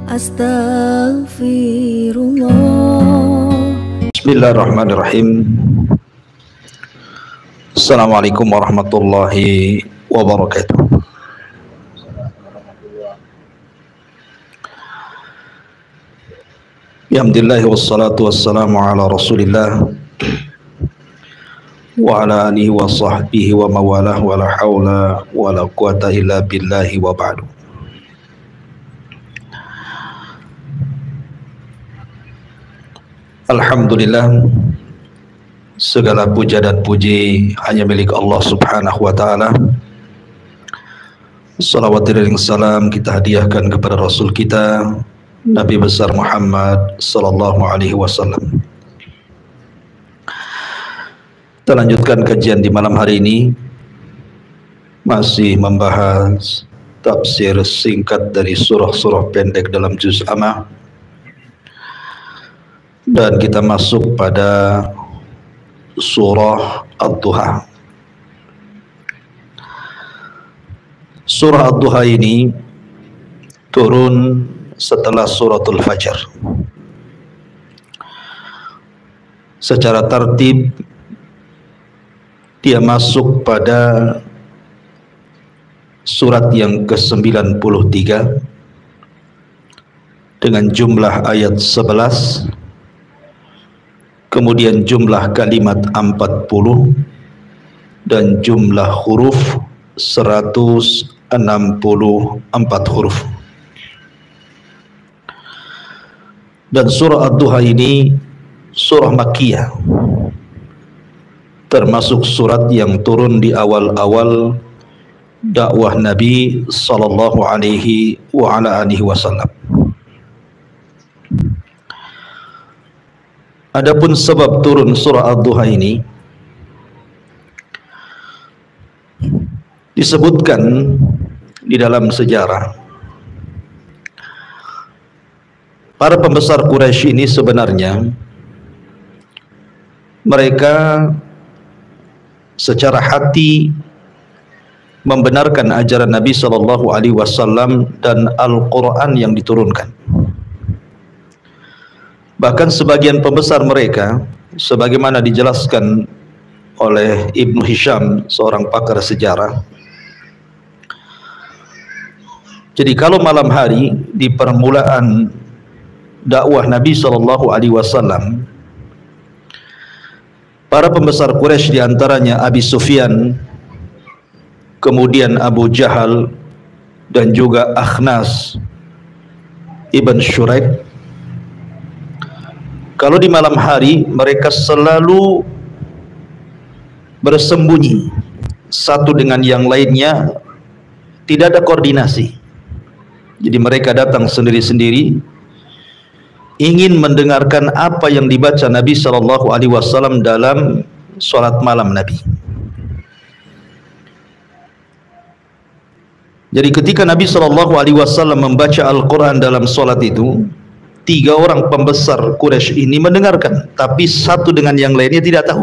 Astaghfirullah. Bismillahirrahmanirrahim. Assalamualaikum warahmatullahi wabarakatuh. Alhamdulillah wassalatu wassalamu ala Rasulillah wa ala alihi wa sahbihi wa mawalah wa la hawla wa la quwata illa billahi wa ba'du. Alhamdulillah, segala puja dan puji hanya milik Allah Subhanahu wa taala. Salawat dan salam kita hadiahkan kepada Rasul kita Nabi besar Muhammad sallallahu alaihi wasallam. Kita lanjutkan kajian di malam hari ini, masih membahas tafsir singkat dari surah-surah pendek dalam juz Amma, dan kita masuk pada surah Ad-Duha. Surah Ad-Duha ini turun setelah suratul Fajr. Secara tertib dia masuk pada surat yang ke-93 dengan jumlah ayat 11, kemudian jumlah kalimat 40 dan jumlah huruf 164 huruf. Dan surah Ad-Duha ini surah Makkiyah, termasuk surat yang turun di awal-awal dakwah Nabi sallallahu alaihi wa ala alihi wasallam. Adapun sebab turun surah Ad-Duha ini disebutkan di dalam sejarah. Para pembesar Quraisy ini sebenarnya mereka secara hati membenarkan ajaran Nabi sallallahu alaihi wasallam dan Al-Qur'an yang diturunkan. Bahkan sebagian pembesar mereka, sebagaimana dijelaskan oleh Ibnu Hisham, seorang pakar sejarah. Jadi kalau malam hari di permulaan dakwah Nabi sallallahu alaihi wasallam, para pembesar Quraisy diantaranya Abi Sufyan, kemudian Abu Jahal, dan juga Akhnas Ibn Shuraik, kalau di malam hari mereka selalu bersembunyi satu dengan yang lainnya, tidak ada koordinasi. Jadi mereka datang sendiri-sendiri, ingin mendengarkan apa yang dibaca Nabi sallallahu alaihi wasallam dalam salat malam Nabi. Jadi ketika Nabi sallallahu alaihi wasallam membaca Al-Qur'an dalam salat itu, 3 orang pembesar Quraisy ini mendengarkan, tapi satu dengan yang lainnya tidak tahu.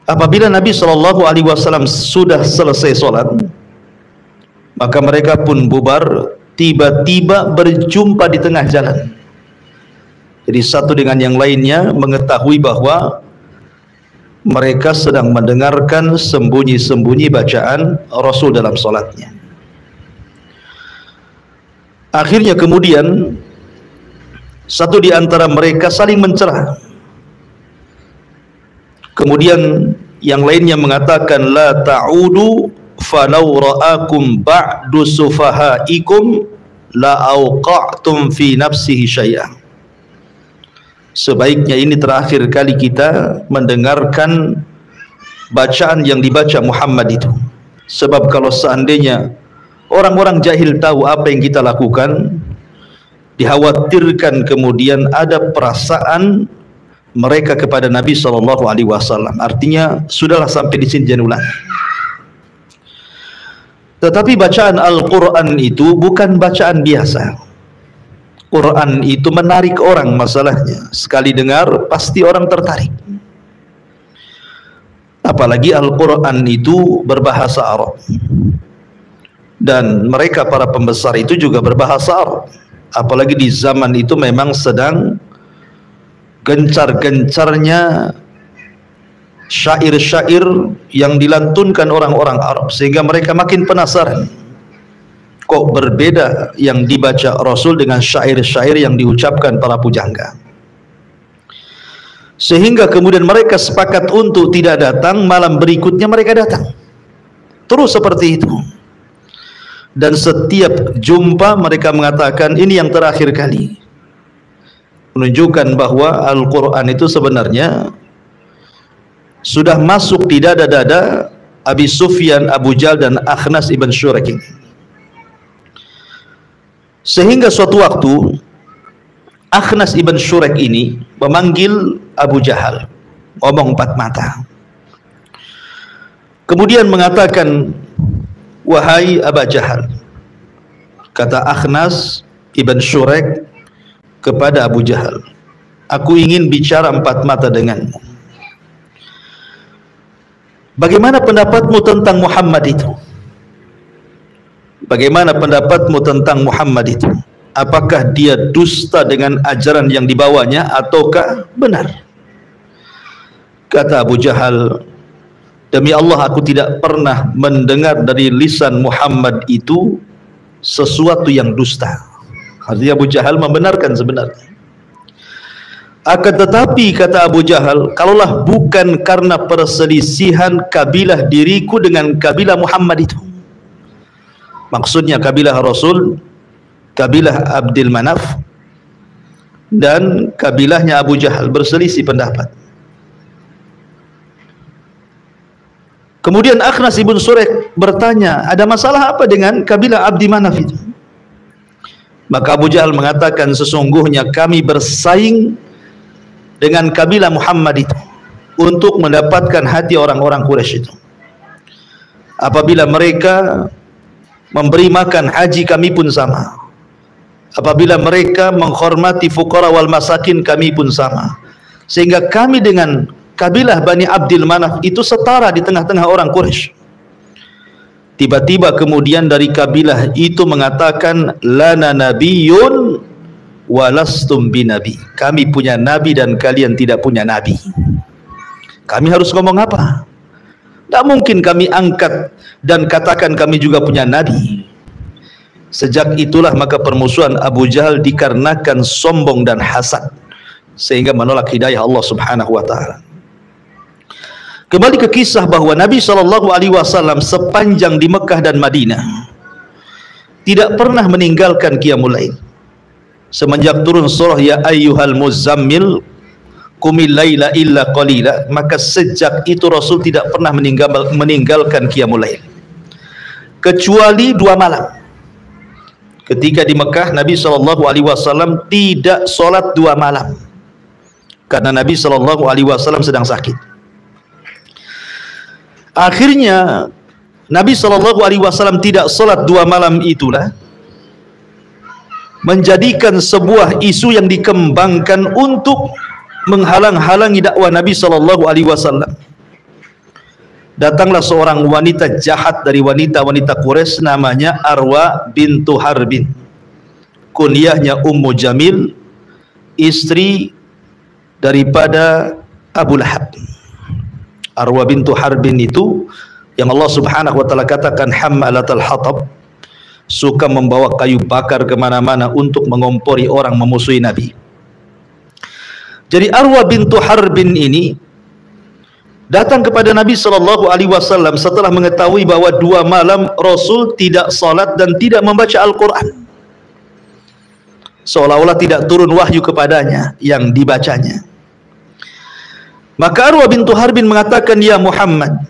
Apabila Nabi sallallahu alaihi wasallam sudah selesai salat, maka mereka pun bubar. Tiba-tiba berjumpa di tengah jalan. Jadi satu dengan yang lainnya mengetahui bahwa mereka sedang mendengarkan sembunyi-sembunyi bacaan Rasul dalam salatnya. Akhirnya kemudian satu di antara mereka saling mencela. Kemudian yang lainnya mengatakan, la ta'udu falau ra'akum ba'du sufahaikum la auqa'tum fi nafsihi syai'an. Sebaiknya ini terakhir kali kita mendengarkan bacaan yang dibaca Muhammad itu. Sebab kalau seandainya orang-orang jahil tahu apa yang kita lakukan, dikhawatirkan kemudian ada perasaan mereka kepada Nabi sallallahu alaihi wasallam. Artinya sudahlah, sampai di sini jangan ulang. Tetapi bacaan Al-Quran itu bukan bacaan biasa. Quran itu menarik orang masalahnya. Sekali dengar pasti orang tertarik. Apalagi Al-Quran itu berbahasa Arab. Dan mereka para pembesar itu juga berbahasa Arab. Apalagi di zaman itu memang sedang gencar-gencarnya syair-syair yang dilantunkan orang-orang Arab, sehingga mereka makin penasaran kok berbeda yang dibaca Rasul dengan syair-syair yang diucapkan para pujangga. Sehingga kemudian mereka sepakat untuk tidak datang. Malam berikutnya mereka datang. Terus seperti itu. Dan setiap jumpa mereka mengatakan ini yang terakhir kali. Menunjukkan bahwa Al-Quran itu sebenarnya sudah masuk di dada-dada Abi Sufyan, Abu Jahal dan Akhnas ibn Syurek ini. Sehingga suatu waktu Akhnas ibn Syurek ini memanggil Abu Jahal, ngomong empat mata. Kemudian mengatakan, wahai Abu Jahal, kata Akhnas ibn Syurek kepada Abu Jahal, aku ingin bicara empat mata denganmu. Bagaimana pendapatmu tentang Muhammad itu? Bagaimana pendapatmu tentang Muhammad itu? Apakah dia dusta dengan ajaran yang dibawanya ataukah benar? Kata Abu Jahal, demi Allah aku tidak pernah mendengar dari lisan Muhammad itu sesuatu yang dusta. Artinya Abu Jahal membenarkan sebenarnya. Akan tetapi kata Abu Jahal, kalaulah bukan karena perselisihan kabilah diriku dengan kabilah Muhammad itu, maksudnya kabilah Rasul, kabilah Abdul Manaf dan kabilahnya Abu Jahal berselisih pendapat. Kemudian Akhnas ibn Syurek bertanya, ada masalah apa dengan kabilah Abdi Manaf itu? Maka Abu Jahal mengatakan, sesungguhnya kami bersaing dengan kabilah Muhammad itu untuk mendapatkan hati orang-orang Quraisy itu. Apabila mereka memberi makan haji, kami pun sama. Apabila mereka menghormati fuqara wal masakin, kami pun sama. Sehingga kami dengan kabilah Bani Abdul Manaf itu setara di tengah-tengah orang Quraisy. Tiba-tiba kemudian dari kabilah itu mengatakan, lana nabiyyun walastum binabi. Kami punya nabi dan kalian tidak punya nabi. Kami harus ngomong apa? Tak mungkin kami angkat dan katakan kami juga punya nabi. Sejak itulah maka permusuhan Abu Jahal dikarenakan sombong dan hasad, sehingga menolak hidayah Allah Subhanahu wa taala. Kembali ke kisah bahwa Nabi SAW sepanjang di Mekah dan Madinah tidak pernah meninggalkan qiyamul lail. Semenjak turun surah ya ayyuhal muzammil qumil laila illa qalila, maka sejak itu Rasul tidak pernah meninggalkan qiyamul lail kecuali 2 malam. Ketika di Mekah Nabi SAW tidak solat 2 malam karena Nabi SAW sedang sakit. Akhirnya Nabi SAW tidak solat 2 malam itulah menjadikan sebuah isu yang dikembangkan untuk menghalang-halangi dakwah Nabi SAW. Datanglah seorang wanita jahat dari wanita-wanita Quraisy, namanya Arwa bintu Harbin, kunyahnya Ummu Jamil, istri daripada Abu Lahab. Arwa bintu Harbin itu yang Allah Subhanahu wa taala katakan hammalatul hatab, suka membawa kayu bakar kemana-mana untuk mengompori orang memusuhi Nabi. Jadi Arwa bintu Harbin ini datang kepada Nabi SAW setelah mengetahui bahwa 2 malam Rasul tidak salat dan tidak membaca Al-Quran, seolah-olah tidak turun wahyu kepadanya yang dibacanya. Maka Arwa bintu Harbin mengatakan, ya Muhammad,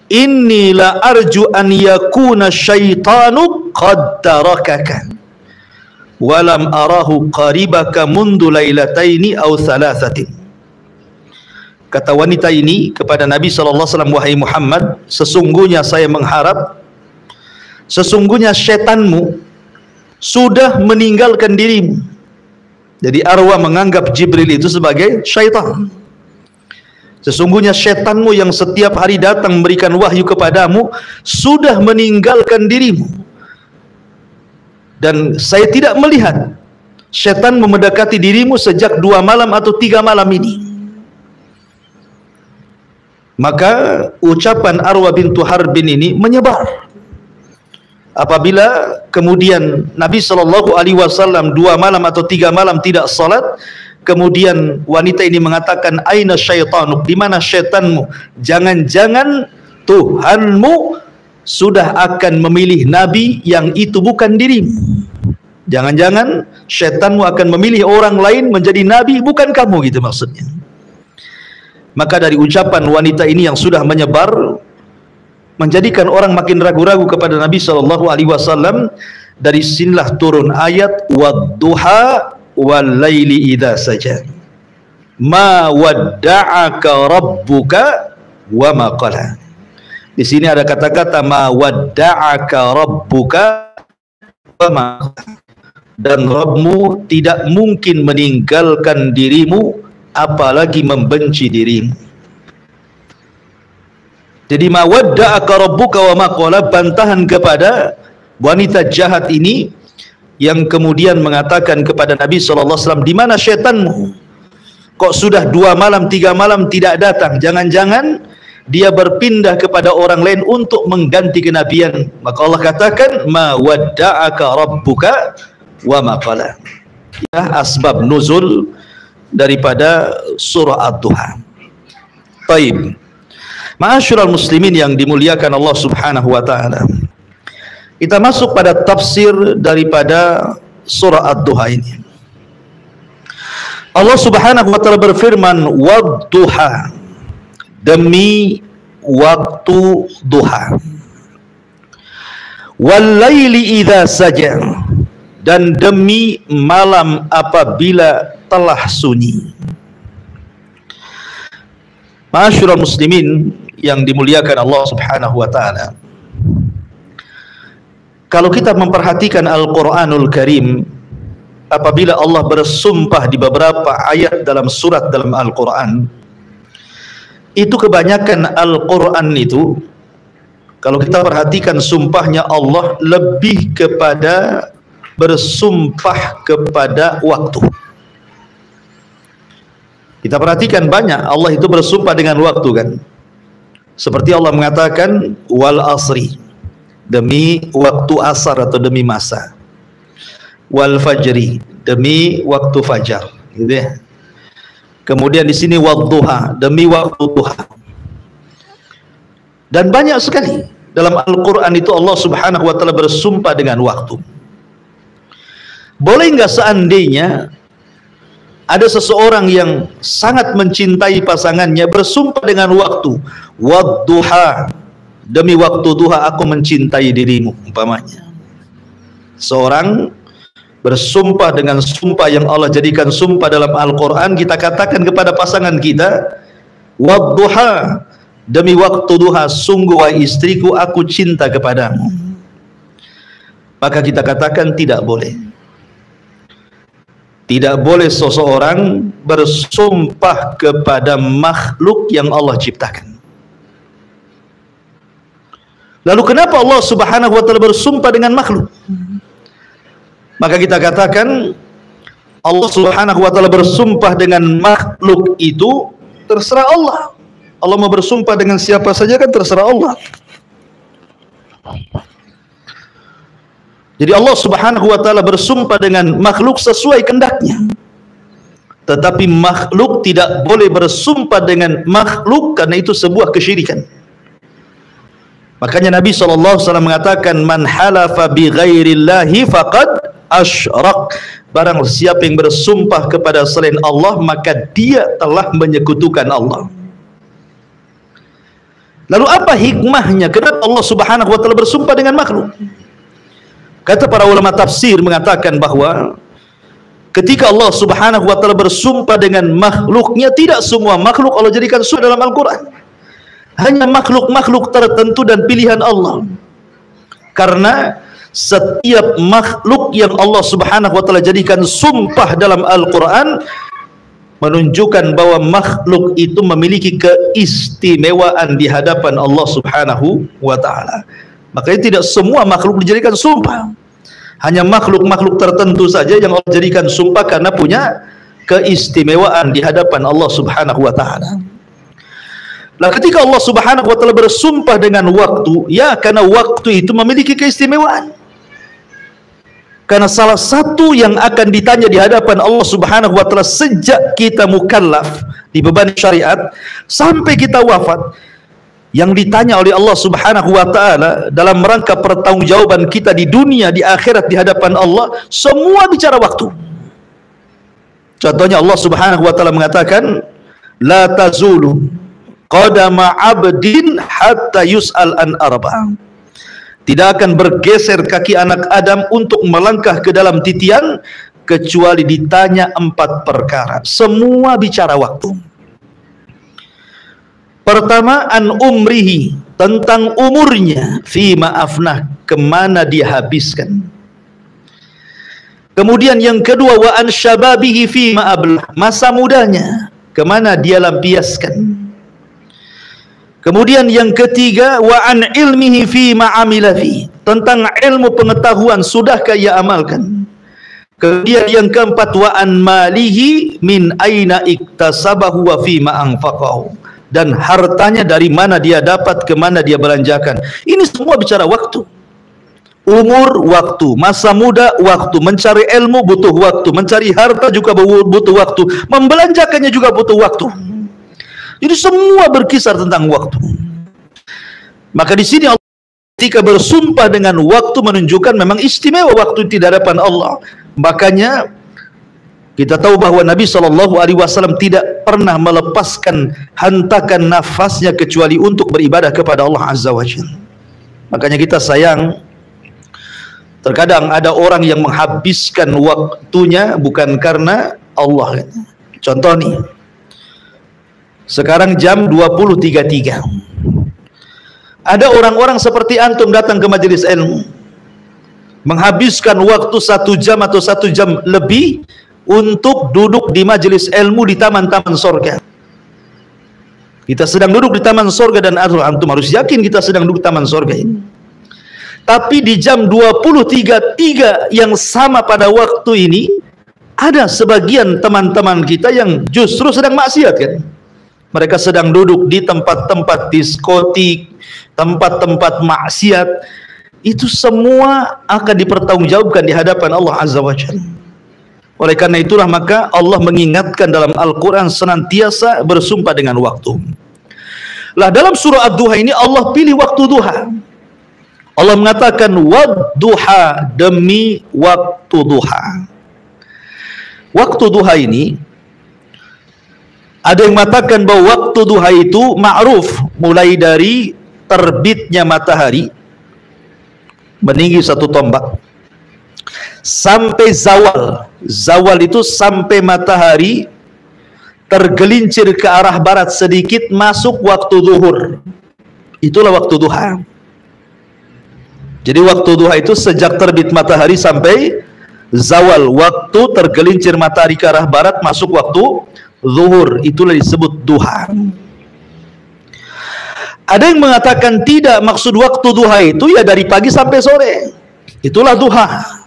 inni la arju an yakuna syaitanu qad tarakaka walam arahu qaribaka mundu lailataini aw thalathatin. Kata wanita ini kepada Nabi SAW, wahai Muhammad, sesungguhnya saya mengharap, sesungguhnya setanmu sudah meninggalkan dirimu. Jadi Arwa menganggap Jibril itu sebagai syaitan. Sesungguhnya setanmu yang setiap hari datang memberikan wahyu kepadamu sudah meninggalkan dirimu. dan saya tidak melihat syaitan mendekati dirimu sejak 2 malam atau 3 malam ini. Maka ucapan Arwah bintu Harbin ini menyebar. Apabila kemudian Nabi SAW 2 malam atau 3 malam tidak salat, kemudian wanita ini mengatakan, aina syaitanuk, di mana syaitanmu? Jangan-jangan Tuhanmu sudah akan memilih nabi yang itu bukan dirimu. Jangan-jangan syaitanmu akan memilih orang lain menjadi nabi bukan kamu, gitu maksudnya. Maka dari ucapan wanita ini yang sudah menyebar, menjadikan orang makin ragu-ragu kepada Nabi SAW. Dari sinilah turun ayat wadduha wal laili idza saja, ma wadda'aka rabbuka wa ma qala. Di sini ada kata-kata ma wadda'aka rabbuka wa ma qala, dan Rabbmu tidak mungkin meninggalkan dirimu apalagi membenci dirimu. Jadi ma wadda'aka rabbuka wa ma qala, bantahan kepada wanita jahat ini yang kemudian mengatakan kepada Nabi SAW, di mana syaitanmu? Kok sudah 2 malam 3 malam tidak datang? Jangan-jangan dia berpindah kepada orang lain untuk mengganti kenabian. Maka Allah katakan ma wadda'aka rabbuka wa ma qala. Ya, asbab nuzul daripada surah Ad-Duha. Baik. Ma'asyiral muslimin yang dimuliakan Allah Subhanahu wa taala. Kita masuk pada tafsir daripada surah Ad-Duha ini. Allah Subhanahu wa taala berfirman, wad-duha, demi waktu duha, wal laili idza saja, dan demi malam apabila telah sunyi. Ma'asyiral muslimin yang dimuliakan Allah Subhanahu wa taala. Kalau kita memperhatikan Al-Qur'anul Karim, apabila Allah bersumpah di beberapa ayat dalam surat dalam Al-Qur'an, itu kebanyakan Al-Qur'an itu, kalau kita perhatikan sumpahnya Allah lebih kepada bersumpah kepada waktu. Kita perhatikan banyak Allah itu bersumpah dengan waktu, kan? Seperti Allah mengatakan wal asri, demi waktu asar atau demi masa, wal fajri, demi waktu fajar, gitu ya. Kemudian di sini wadduha, demi waktu duha. Dan banyak sekali dalam Al-Qur'an itu Allah Subhanahu wa taala bersumpah dengan waktu. Boleh enggak seandainya ada seseorang yang sangat mencintai pasangannya bersumpah dengan waktu, wadduha, demi waktu duha aku mencintai dirimu, umpamanya. Seorang bersumpah dengan sumpah yang Allah jadikan sumpah dalam Al-Quran, kita katakan kepada pasangan kita, wadduha, demi waktu duha, sungguh wahai istriku aku cinta kepadamu. Maka kita katakan tidak boleh. Tidak boleh seseorang bersumpah kepada makhluk yang Allah ciptakan. Lalu kenapa Allah Subhanahu wa taala bersumpah dengan makhluk? Maka kita katakan Allah Subhanahu wa taala bersumpah dengan makhluk itu terserah Allah. Allah mau bersumpah dengan siapa saja kan terserah Allah. Jadi Allah Subhanahu wa taala bersumpah dengan makhluk sesuai kehendaknya. Tetapi makhluk tidak boleh bersumpah dengan makhluk, karena itu sebuah kesyirikan. Makanya Nabi SAW mengatakan man halafa bi ghairillahi faqad asyrak. Barang siapa yang bersumpah kepada selain Allah, maka dia telah menyekutukan Allah. Lalu apa hikmahnya? Kenapa Allah Subhanahu wa taala bersumpah dengan makhluk? Kata para ulama tafsir mengatakan bahwa ketika Allah Subhanahu wa taala bersumpah dengan makhluknya, tidak semua makhluk Allah jadikan sumpah dalam Al-Qur'an. Hanya makhluk-makhluk tertentu dan pilihan Allah. Karena setiap makhluk yang Allah Subhanahu wa taala jadikan sumpah dalam Al-Qur'an menunjukkan bahwa makhluk itu memiliki keistimewaan di hadapan Allah Subhanahu wa taala. Makanya tidak semua makhluk dijadikan sumpah. Hanya makhluk-makhluk tertentu saja yang Allah jadikan sumpah karena punya keistimewaan di hadapan Allah Subhanahu wa taala. Nah, ketika Allah Subhanahu wa taala bersumpah dengan waktu, ya karena waktu itu memiliki keistimewaan. Karena salah satu yang akan ditanya di hadapan Allah Subhanahu wa taala sejak kita mukallaf, dibebani syariat, sampai kita wafat, yang ditanya oleh Allah Subhanahu wa taala dalam rangka pertanggungjawaban kita di dunia, di akhirat, di hadapan Allah, semua bicara waktu. Contohnya Allah Subhanahu wa taala mengatakan, la tazulu qadama 'abdin hatta yus'al an arba'. Tidak akan bergeser kaki anak Adam untuk melangkah ke dalam titian kecuali ditanya 4 perkara. Semua bicara waktu. Pertama, an umrihi, tentang umurnya, fima afnah, kemana dia habiskan. Kemudian yang kedua, wa an syababihi fima ablah, masa mudanya, kemana dia lampiaskan. Kemudian yang ketiga, wa an ilmihi fima amila fi, tentang ilmu pengetahuan, sudahkah ia amalkan. Kemudian yang keempat, wa an malihi min aina iktasabahu wa fima anfaqahu, dan hartanya dari mana dia dapat, kemana dia belanjakan. Ini semua bicara waktu. Umur, waktu. Masa muda, waktu. Mencari ilmu, butuh waktu. Mencari harta juga butuh waktu. Membelanjakannya juga butuh waktu. Jadi semua berkisar tentang waktu. Maka di sini Allah ketika bersumpah dengan waktu menunjukkan memang istimewa waktu di hadapan Allah. Makanya kita tahu bahwa Nabi SAW tidak pernah melepaskan hentakan nafasnya kecuali untuk beribadah kepada Allah Azza wa Jalla. Makanya kita sayang, terkadang ada orang yang menghabiskan waktunya bukan karena Allah. Contoh nih, sekarang jam 20.33. Ada orang-orang seperti antum datang ke majelis ilmu, menghabiskan waktu 1 jam atau 1 jam lebih untuk duduk di majelis ilmu di taman-taman sorga. Kita sedang duduk di taman sorga dan antum harus yakin kita sedang duduk di taman sorga ini. Tapi di jam 20.33 yang sama pada waktu ini, ada sebagian teman-teman kita yang justru sedang maksiat kan. Mereka sedang duduk di tempat-tempat diskotik, tempat-tempat maksiat. Itu semua akan dipertanggungjawabkan di hadapan Allah Azza wa Jalla. Oleh karena itulah maka Allah mengingatkan dalam Al-Quran senantiasa bersumpah dengan waktu. Lah dalam surah Ad-Duha ini Allah pilih waktu duha. Allah mengatakan wad-duha, demi waktu duha. Waktu duha ini ada yang mengatakan bahwa waktu duha itu ma'ruf mulai dari terbitnya matahari meninggi 1 tombak sampai zawal. Zawal itu sampai matahari tergelincir ke arah barat sedikit masuk waktu zuhur. Itulah waktu duha. Jadi waktu duha itu sejak terbit matahari sampai zawal, waktu tergelincir matahari ke arah barat masuk waktu zuhur, itulah disebut duha. Ada yang mengatakan tidak, maksud waktu duha itu ya dari pagi sampai sore. Itulah duha.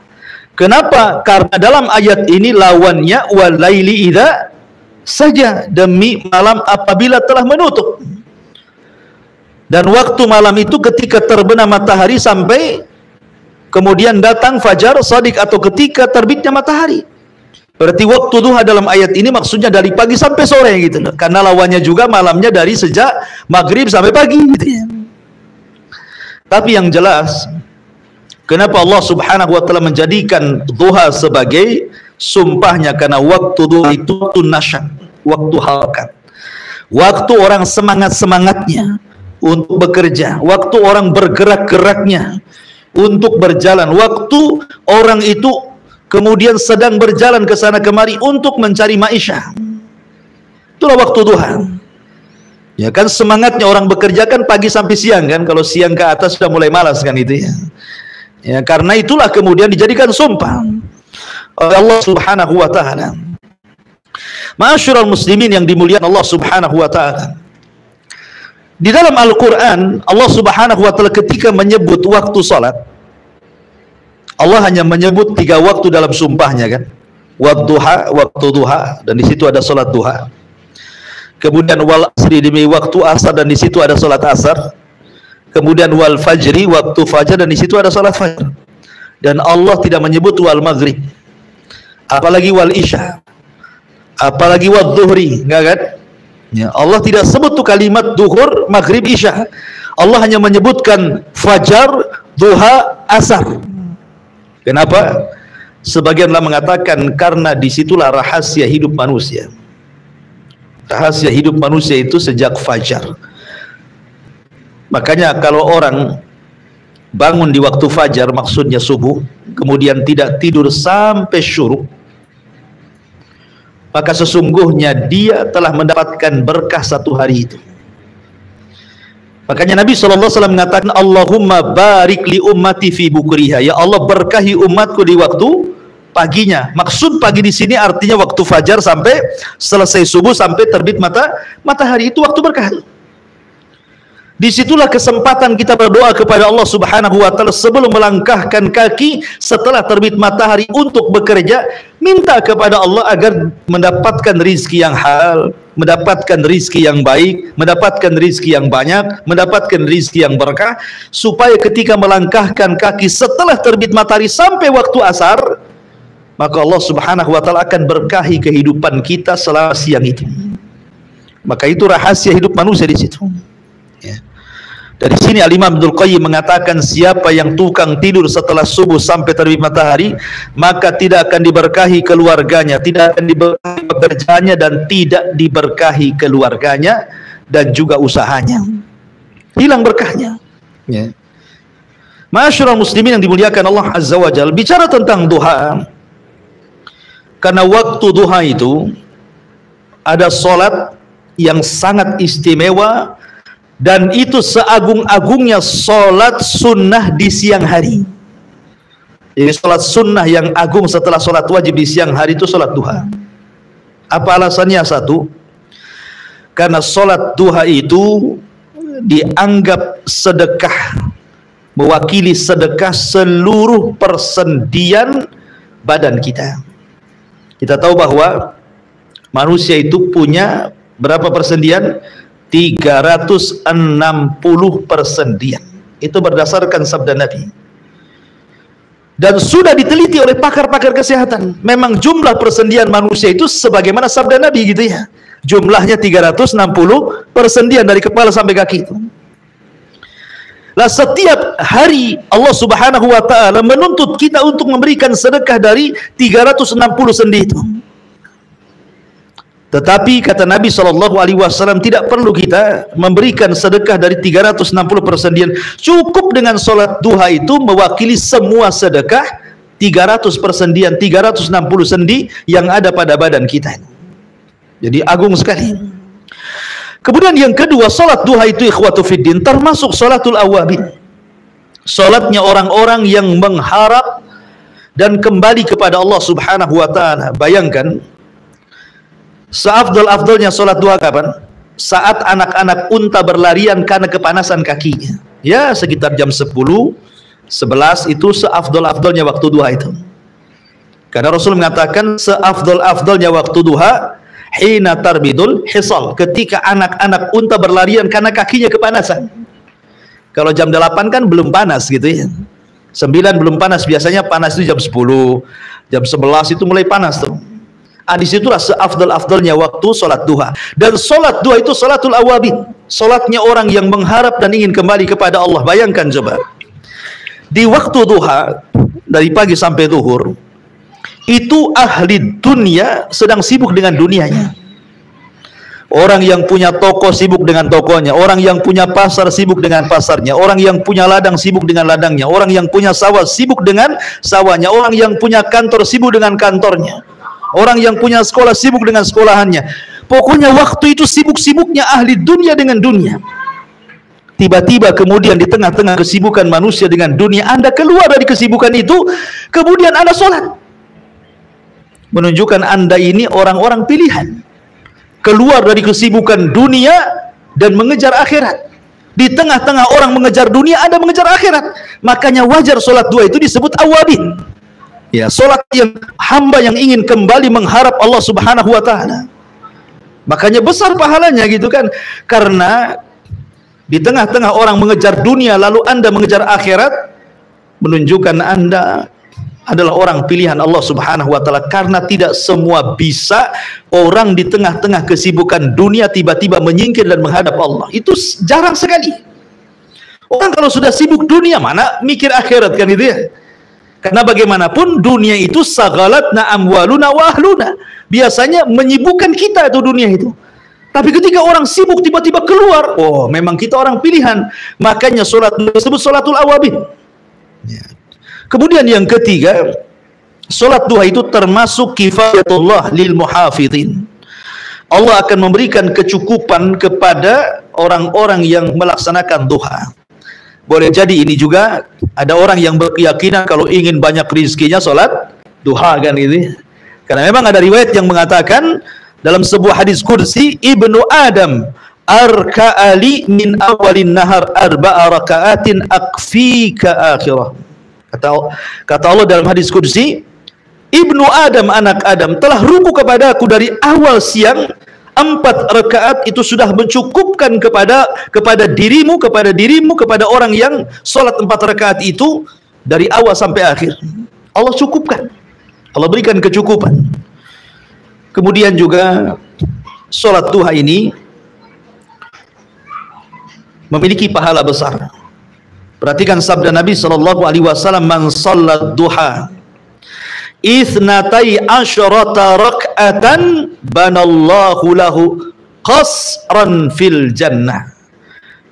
Kenapa? Karena dalam ayat ini lawannya walaili idza saja, demi malam apabila telah menutup. Dan waktu malam itu ketika terbenam matahari sampai kemudian datang fajar shadiq atau ketika terbitnya matahari. Berarti waktu duha dalam ayat ini maksudnya dari pagi sampai sore gitu loh. Karena lawannya juga malamnya dari sejak maghrib sampai pagi gitu ya. Tapi yang jelas, kenapa Allah Subhanahu wa taala menjadikan duha sebagai sumpahnya? Karena waktu duha itu waktu nasyat, waktu harakat. Waktu orang semangat-semangatnya untuk bekerja, waktu orang bergerak-geraknya untuk berjalan, waktu orang itu kemudian sedang berjalan ke sana kemari untuk mencari maisha. Itulah waktu duha. Ya kan, semangatnya orang bekerja kan pagi sampai siang kan, kalau siang ke atas sudah mulai malas kan itu ya. Ya karena itulah kemudian dijadikan sumpah oleh Allah Subhanahu wa taala. Ma'asyiral muslimin yang dimuliakan Allah Subhanahu wa taala. Di dalam Al-Qur'an Allah Subhanahu wa taala ketika menyebut waktu salat, Allah hanya menyebut 3 waktu dalam sumpahnya kan. Waktu duha, dan di situ ada salat duha. Kemudian wal asri, demi waktu asar, dan di situ ada salat asar. Kemudian wal fajri, waktu fajar, dan di situ ada salat fajar. Dan Allah tidak menyebut wal maghrib, apalagi wal isya, apalagi wal zuhri, enggak kan? Ya, Allah tidak sebut tuh kalimat duhur, maghrib, isya. Allah hanya menyebutkan fajar, duha, asar. Kenapa? Sebagianlah mengatakan karena disitulah rahasia hidup manusia. Rahasia hidup manusia itu sejak fajar. Makanya kalau orang bangun di waktu fajar, maksudnya subuh, kemudian tidak tidur sampai syuruk, maka sesungguhnya dia telah mendapatkan berkah satu hari itu. Makanya Nabi SAW mengatakan, Allahumma barik li ummati fi bukriha. Ya Allah, berkahi umatku di waktu paginya. Maksud pagi di sini artinya waktu fajar sampai selesai subuh, sampai terbit matahari, itu waktu berkah. Disitulah kesempatan kita berdoa kepada Allah Subhanahu wa Ta'ala sebelum melangkahkan kaki setelah terbit matahari untuk bekerja. Minta kepada Allah agar mendapatkan rizki yang halal, mendapatkan rizki yang baik, mendapatkan rizki yang banyak, mendapatkan rizki yang berkah, supaya ketika melangkahkan kaki setelah terbit matahari sampai waktu asar, maka Allah Subhanahu wa Ta'ala akan berkahi kehidupan kita selama siang itu. Maka itu rahasia hidup manusia di situ. Ya. Dari sini Al-Imam Ibnul Qayyim mengatakan, siapa yang tukang tidur setelah subuh sampai terbit matahari, maka tidak akan diberkahi keluarganya, tidak akan diberkahi pekerjaannya, dan tidak diberkahi keluarganya dan juga usahanya. Hilang berkahnya. Ya. Ma'asyiral muslimin yang dimuliakan Allah Azza wa Jalla, bicara tentang duha, karena waktu duha itu ada solat yang sangat istimewa, dan itu seagung-agungnya solat sunnah di siang hari. Jadi solat sunnah yang agung setelah solat wajib di siang hari itu solat duha. Apa alasannya? Satu, karena solat duha itu dianggap sedekah, mewakili sedekah seluruh persendian badan kita. Kita tahu bahwa manusia itu punya berapa persendian? 360 persendian. Itu berdasarkan sabda Nabi. Dan sudah diteliti oleh pakar-pakar kesehatan. Memang jumlah persendian manusia itu sebagaimana sabda Nabi gitu ya. Jumlahnya 360 persendian dari kepala sampai kaki itu. Lah setiap hari Allah Subhanahu wa Ta'ala menuntut kita untuk memberikan sedekah dari 360 sendi itu. Tetapi kata Nabi SAW, tidak perlu kita memberikan sedekah dari 360 persendian. Cukup dengan solat duha itu mewakili semua sedekah 300 persendian, 360 sendi yang ada pada badan kita. Jadi agung sekali. Kemudian yang kedua, solat duha itu ikhwatu fiddin termasuk solatul awabin. Solatnya orang-orang yang mengharap dan kembali kepada Allah Subhanahu wa Ta'ala. Bayangkan, seafdal-afdalnya solat duha kapan? Saat anak-anak unta berlarian karena kepanasan kakinya. Ya, sekitar jam 10, 11 itu seafdal-afdalnya waktu duha itu. Karena Rasul mengatakan seafdal-afdalnya waktu duha hina tarbidul hisal, ketika anak-anak unta berlarian karena kakinya kepanasan. Kalau jam 8 kan belum panas gitu ya. 9 belum panas, biasanya panas itu jam 10, jam 11 itu mulai panas tuh. Disitulah seafdal-afdalnya waktu solat duha. Dan solat duha itu solatul awabin, solatnya orang yang mengharap dan ingin kembali kepada Allah. Bayangkan coba, di waktu duha dari pagi sampai zuhur itu ahli dunia sedang sibuk dengan dunianya. Orang yang punya toko sibuk dengan tokonya, orang yang punya pasar sibuk dengan pasarnya, orang yang punya ladang sibuk dengan ladangnya, orang yang punya sawah sibuk dengan sawahnya, orang yang punya kantor sibuk dengan kantornya, orang yang punya sekolah sibuk dengan sekolahannya. Pokoknya waktu itu sibuk-sibuknya ahli dunia dengan dunia. Tiba-tiba kemudian di tengah-tengah kesibukan manusia dengan dunia, Anda keluar dari kesibukan itu, kemudian Anda sholat. Menunjukkan Anda ini orang-orang pilihan. Keluar dari kesibukan dunia dan mengejar akhirat. Di tengah-tengah orang mengejar dunia, Anda mengejar akhirat. Makanya wajar solat duha itu disebut awabin. Ya, solat yang hamba yang ingin kembali mengharap Allah Subhanahu wa taala. Makanya besar pahalanya gitu kan. Karena di tengah-tengah orang mengejar dunia lalu Anda mengejar akhirat, menunjukkan Anda adalah orang pilihan Allah Subhanahu wa taala, karena tidak semua bisa orang di tengah-tengah kesibukan dunia tiba-tiba menyingkir dan menghadap Allah. Itu jarang sekali. Orang kalau sudah sibuk dunia mana mikir akhirat kan itu ya. Karena bagaimanapun dunia itu sagalatna amwaluna wa ahluna. Biasanya menyibukkan kita itu dunia itu. Tapi ketika orang sibuk tiba-tiba keluar, oh memang kita orang pilihan. Makanya salat disebut salatul awabin. Ya. Kemudian yang ketiga, solat duha itu termasuk kifayatullah lil muhafidin. Allah akan memberikan kecukupan kepada orang-orang yang melaksanakan duha. Boleh jadi ini juga ada orang yang berkeyakinan kalau ingin banyak rezekinya solat duha kan ini. Karena memang ada riwayat yang mengatakan dalam sebuah hadis kursi, Ibnu Adam arka'ali min awalin nahar arba'a raka'atin akfika akhirah. Kata Allah dalam hadis kursi, Ibnu Adam, anak Adam, telah ruku kepadaku dari awal siang, 4 rakaat itu sudah mencukupkan kepada dirimu, kepada orang yang sholat 4 rakaat itu dari awal sampai akhir. Allah cukupkan, Allah berikan kecukupan. Kemudian juga sholat duha ini memiliki pahala besar. Perhatikan sabda Nabi SAW, man sallat duha ithnatai asyrata rak'atan banallahu lahu qasran fil jannah.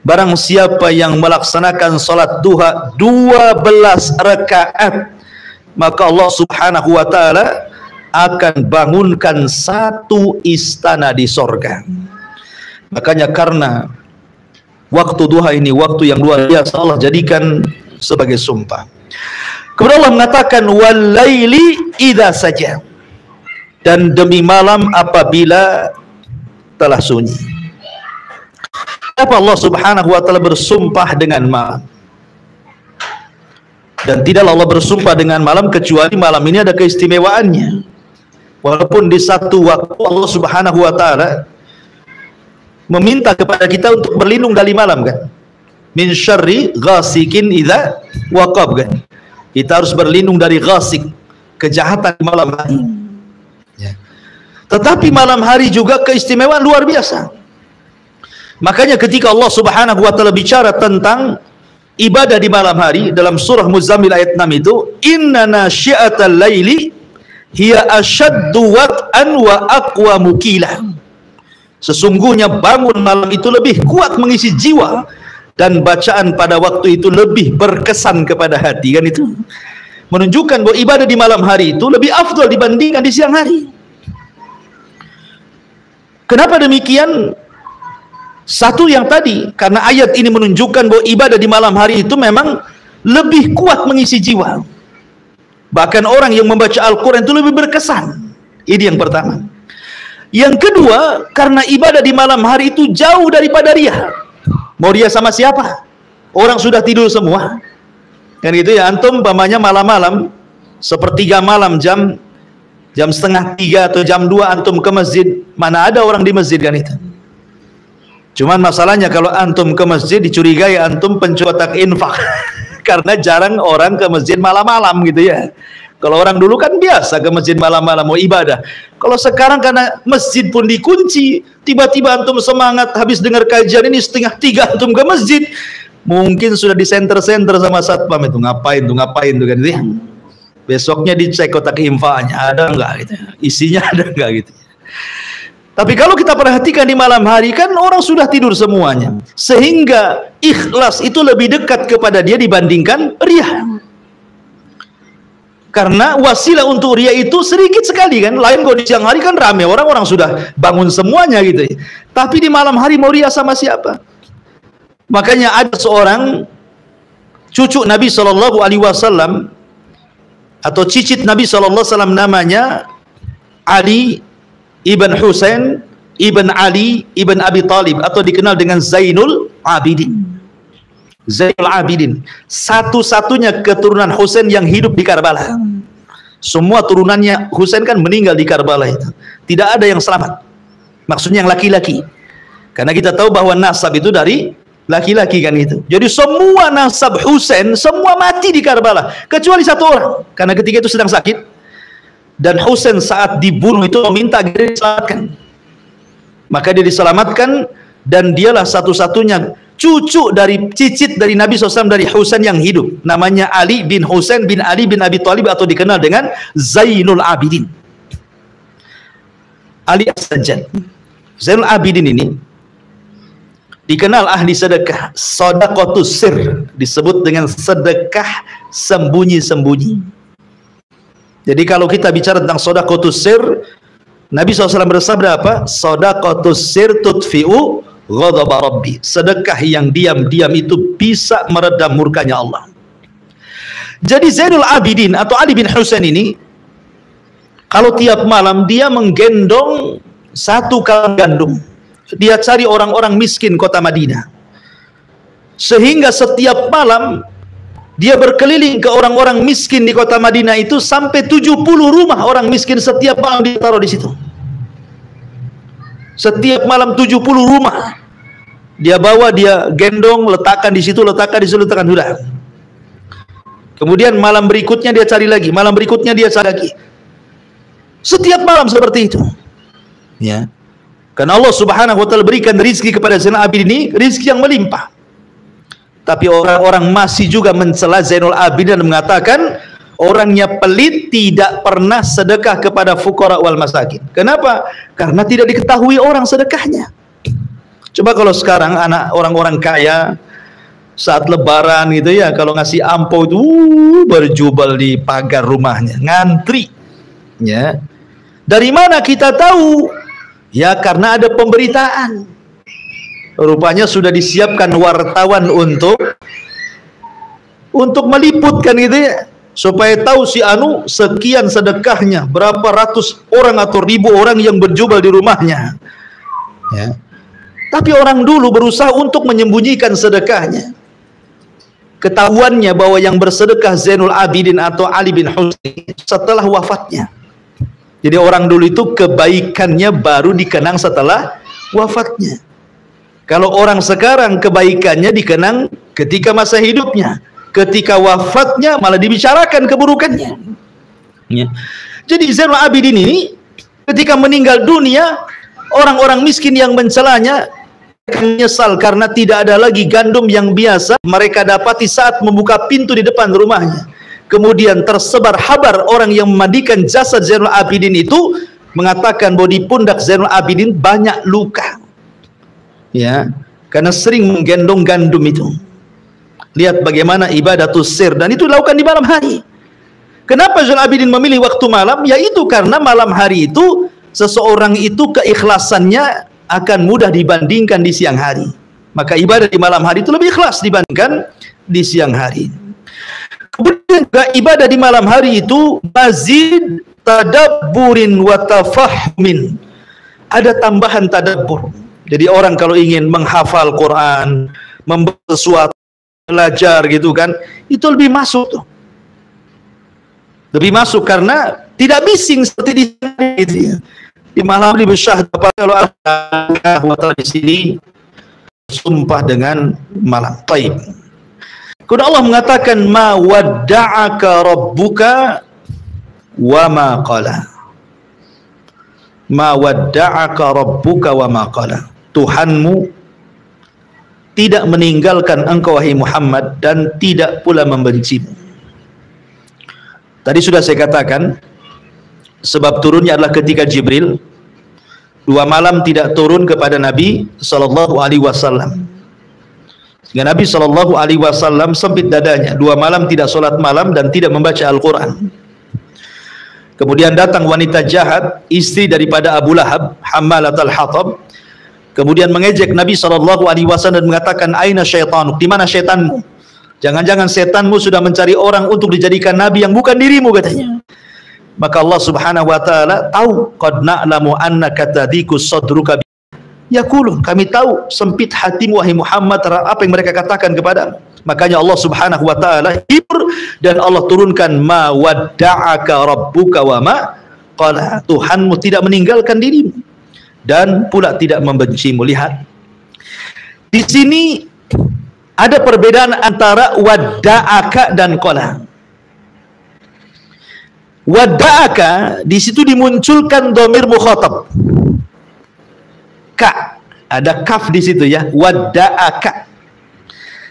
Barang siapa yang melaksanakan salat duha 12 rakaat, maka Allah Subhanahu wa taala akan bangunkan satu istana di sorga. Makanya karena waktu duha ini waktu yang luar biasa, Allah jadikan sebagai sumpah. Kemudian Allah mengatakan walaili idza saja, dan demi malam apabila telah sunyi. Kenapa Allah Subhanahu wa taala bersumpah dengan malam? Dan tidaklah Allah bersumpah dengan malam kecuali malam ini ada keistimewaannya. Walaupun di satu waktu Allah Subhanahu wa taala meminta kepada kita untuk berlindung dari malam kan. Min syarri ghasikin idza waqab kan. Kita harus berlindung dari ghasik, kejahatan di malam hari. Ya. Tetapi malam hari juga keistimewaan luar biasa. Makanya ketika Allah Subhanahu wa taala bicara tentang ibadah di malam hari dalam surah Muzammil ayat 6 itu, inna nasyi'atal laili hiya asyaddu wat'an wa aqwamu qila. Sesungguhnya bangun malam itu lebih kuat mengisi jiwa, dan bacaan pada waktu itu lebih berkesan kepada hati kan. Itu menunjukkan bahwa ibadah di malam hari itu lebih afdal dibandingkan di siang hari. Kenapa demikian? Satu yang tadi, karena ayat ini menunjukkan bahwa ibadah di malam hari itu memang lebih kuat mengisi jiwa. Bahkan orang yang membaca Al-Quran itu lebih berkesan. Ini yang pertama. Yang kedua, karena ibadah di malam hari itu jauh daripada riya. Mau riya sama siapa? Orang sudah tidur semua. Kan gitu ya, antum umpamanya malam-malam, sepertiga malam, jam 2:30 atau jam 2 antum ke masjid, mana ada orang di masjid kan itu. Cuman masalahnya kalau antum ke masjid dicurigai antum pencotak infak. Karena jarang orang ke masjid malam-malam gitu ya. Kalau orang dulu kan biasa ke masjid malam-malam mau ibadah. Kalau sekarang karena masjid pun dikunci, tiba-tiba antum semangat habis dengar kajian ini 2:30 antum ke masjid, mungkin sudah di senter-senter sama satpam itu, ngapain tuh kan gitu ya. Besoknya dicek kotak infaknya ada enggak gitu, isinya ada enggak gitu. Tapi kalau kita perhatikan di malam hari kan orang sudah tidur semuanya, sehingga ikhlas itu lebih dekat kepada dia dibandingkan riya. Karena wasilah untuk riya itu sedikit sekali kan. Lain kalau di siang hari kan ramai orang sudah bangun semuanya gitu. Tapi di malam hari mau riya sama siapa? Makanya ada seorang cucu Nabi SAW atau cicit Nabi SAW, namanya Ali ibn Husain ibn Ali ibn Abi Talib, atau dikenal dengan Zainul Abidin. Zainul Abidin, satu-satunya keturunan Husain yang hidup di Karbala. Semua turunannya Husain kan meninggal di Karbala itu. Tidak ada yang selamat. Maksudnya yang laki-laki. Karena kita tahu bahwa nasab itu dari laki-laki kan itu. Jadi semua nasab Husain semua mati di Karbala kecuali satu orang. Karena ketika itu sedang sakit dan Husain saat dibunuh itu meminta agar diselamatkan. Maka dia diselamatkan dan dialah satu-satunya cucu dari cicit dari Nabi SAW dari Husain yang hidup. Namanya Ali bin Husain bin Ali bin Abi Thalib atau dikenal dengan Zainul Abidin. Ali As-Sajjad. Zainul Abidin ini dikenal ahli sedekah, sedekatus sir, disebut dengan sedekah sembunyi-sembunyi. Jadi kalau kita bicara tentang sedekatus sir, Nabi SAW bersabda apa? Sedekatus sir tutfi'u ghadab Rabbi. Sedekah yang diam-diam itu bisa meredam murkanya Allah. Jadi Zainul Abidin atau Ali bin Husain ini kalau tiap malam dia menggendong satu kaleng gandum. Dia cari orang-orang miskin kota Madinah. Sehingga setiap malam dia berkeliling ke orang-orang miskin di kota Madinah itu sampai 70 rumah orang miskin setiap malam dia taruh di situ. Setiap malam 70 rumah dia bawa, dia gendong, letakkan di situ, letakkan di situ, letakkan sudah. Kemudian malam berikutnya dia cari lagi, malam berikutnya dia cari lagi. Setiap malam seperti itu. Ya. Karena Allah Subhanahu wa taala berikan rezeki kepada Zainul Abidin ini, rezeki yang melimpah. Tapi orang-orang masih juga mencela Zainul Abidin dan mengatakan orangnya pelit, tidak pernah sedekah kepada fuqara wal masakin. Kenapa? Karena tidak diketahui orang sedekahnya. Coba kalau sekarang anak orang-orang kaya saat lebaran gitu ya, kalau ngasih ampau itu berjubel di pagar rumahnya, ngantri. Ya. Dari mana kita tahu? Ya karena ada pemberitaan. Rupanya sudah disiapkan wartawan untuk meliputkan gitu ya, supaya tahu si anu sekian sedekahnya, berapa ratus orang atau ribu orang yang berjubel di rumahnya. Ya. Tapi orang dulu berusaha untuk menyembunyikan sedekahnya. Ketahuannya bahwa yang bersedekah Zainul Abidin atau Ali bin Husain setelah wafatnya. Jadi orang dulu itu kebaikannya baru dikenang setelah wafatnya. Kalau orang sekarang kebaikannya dikenang ketika masa hidupnya. Ketika wafatnya malah dibicarakan keburukannya. Ya. Jadi Zainul Abidin ini ketika meninggal dunia, orang-orang miskin yang mencelanya menyesal karena tidak ada lagi gandum yang biasa mereka dapati saat membuka pintu di depan rumahnya. Kemudian tersebar kabar orang yang memandikan jasad Zainul Abidin itu mengatakan bahwa di pundak Zainul Abidin banyak luka. Ya, karena sering menggendong gandum itu. Lihat bagaimana ibadatus sir, dan itu dilakukan di malam hari. Kenapa Zainul Abidin memilih waktu malam? Yaitu karena malam hari itu seseorang itu keikhlasannya akan mudah dibandingkan di siang hari. Maka ibadah di malam hari itu lebih ikhlas dibandingkan di siang hari. Kemudian juga ibadah di malam hari itu mazid tadabburin wa tafahmin. Ada tambahan tadabbur. Jadi orang kalau ingin menghafal Quran, membaca sesuatu, belajar gitu kan, itu lebih masuk tuh. Lebih masuk karena tidak bising seperti di sini gitu ya. Di malam lebih syahdu kalau ada di sini sumpah dengan malam. Taib. Kemudian Allah mengatakan ma wadda'aka rabbuka wa ma qala. Ma wadda'aka rabbuka wa ma qala. Tuhanmu tidak meninggalkan engkau wahai Muhammad dan tidak pula membencimu. Tadi sudah saya katakan sebab turunnya adalah ketika Jibril 2 malam tidak turun kepada Nabi sallallahu alaihi wasallam. Sehingga Nabi sallallahu alaihi wasallam sempit dadanya, 2 malam tidak sholat malam dan tidak membaca Al-Qur'an. Kemudian datang wanita jahat, istri daripada Abu Lahab, Hammalatul Hatab. Kemudian mengejek Nabi sallallahu alaihi wasallam dan mengatakan, "Aina syaitanuk? Di mana syaitanmu? Jangan-jangan setanmu sudah mencari orang untuk dijadikan nabi yang bukan dirimu," katanya. Maka Allah Subhanahu wa taala tahu, qad na'lamu annaka tadiku sadruka. yaqulun, kami tahu sempit hatimu wahai Muhammad terhadap apa yang mereka katakan kepadamu. Makanya Allah Subhanahu wa taala hibur dan Allah turunkan ma wadda'aka rabbuka wa ma qala. Tuhanmu tidak meninggalkan dirimu dan pula tidak membencimu. Lihat, di sini ada perbedaan antara wadda'aka dan qala. Wadda'aka di situ dimunculkan dhamir mukhatab. Ka, ada kaf di situ ya, wadda'aka.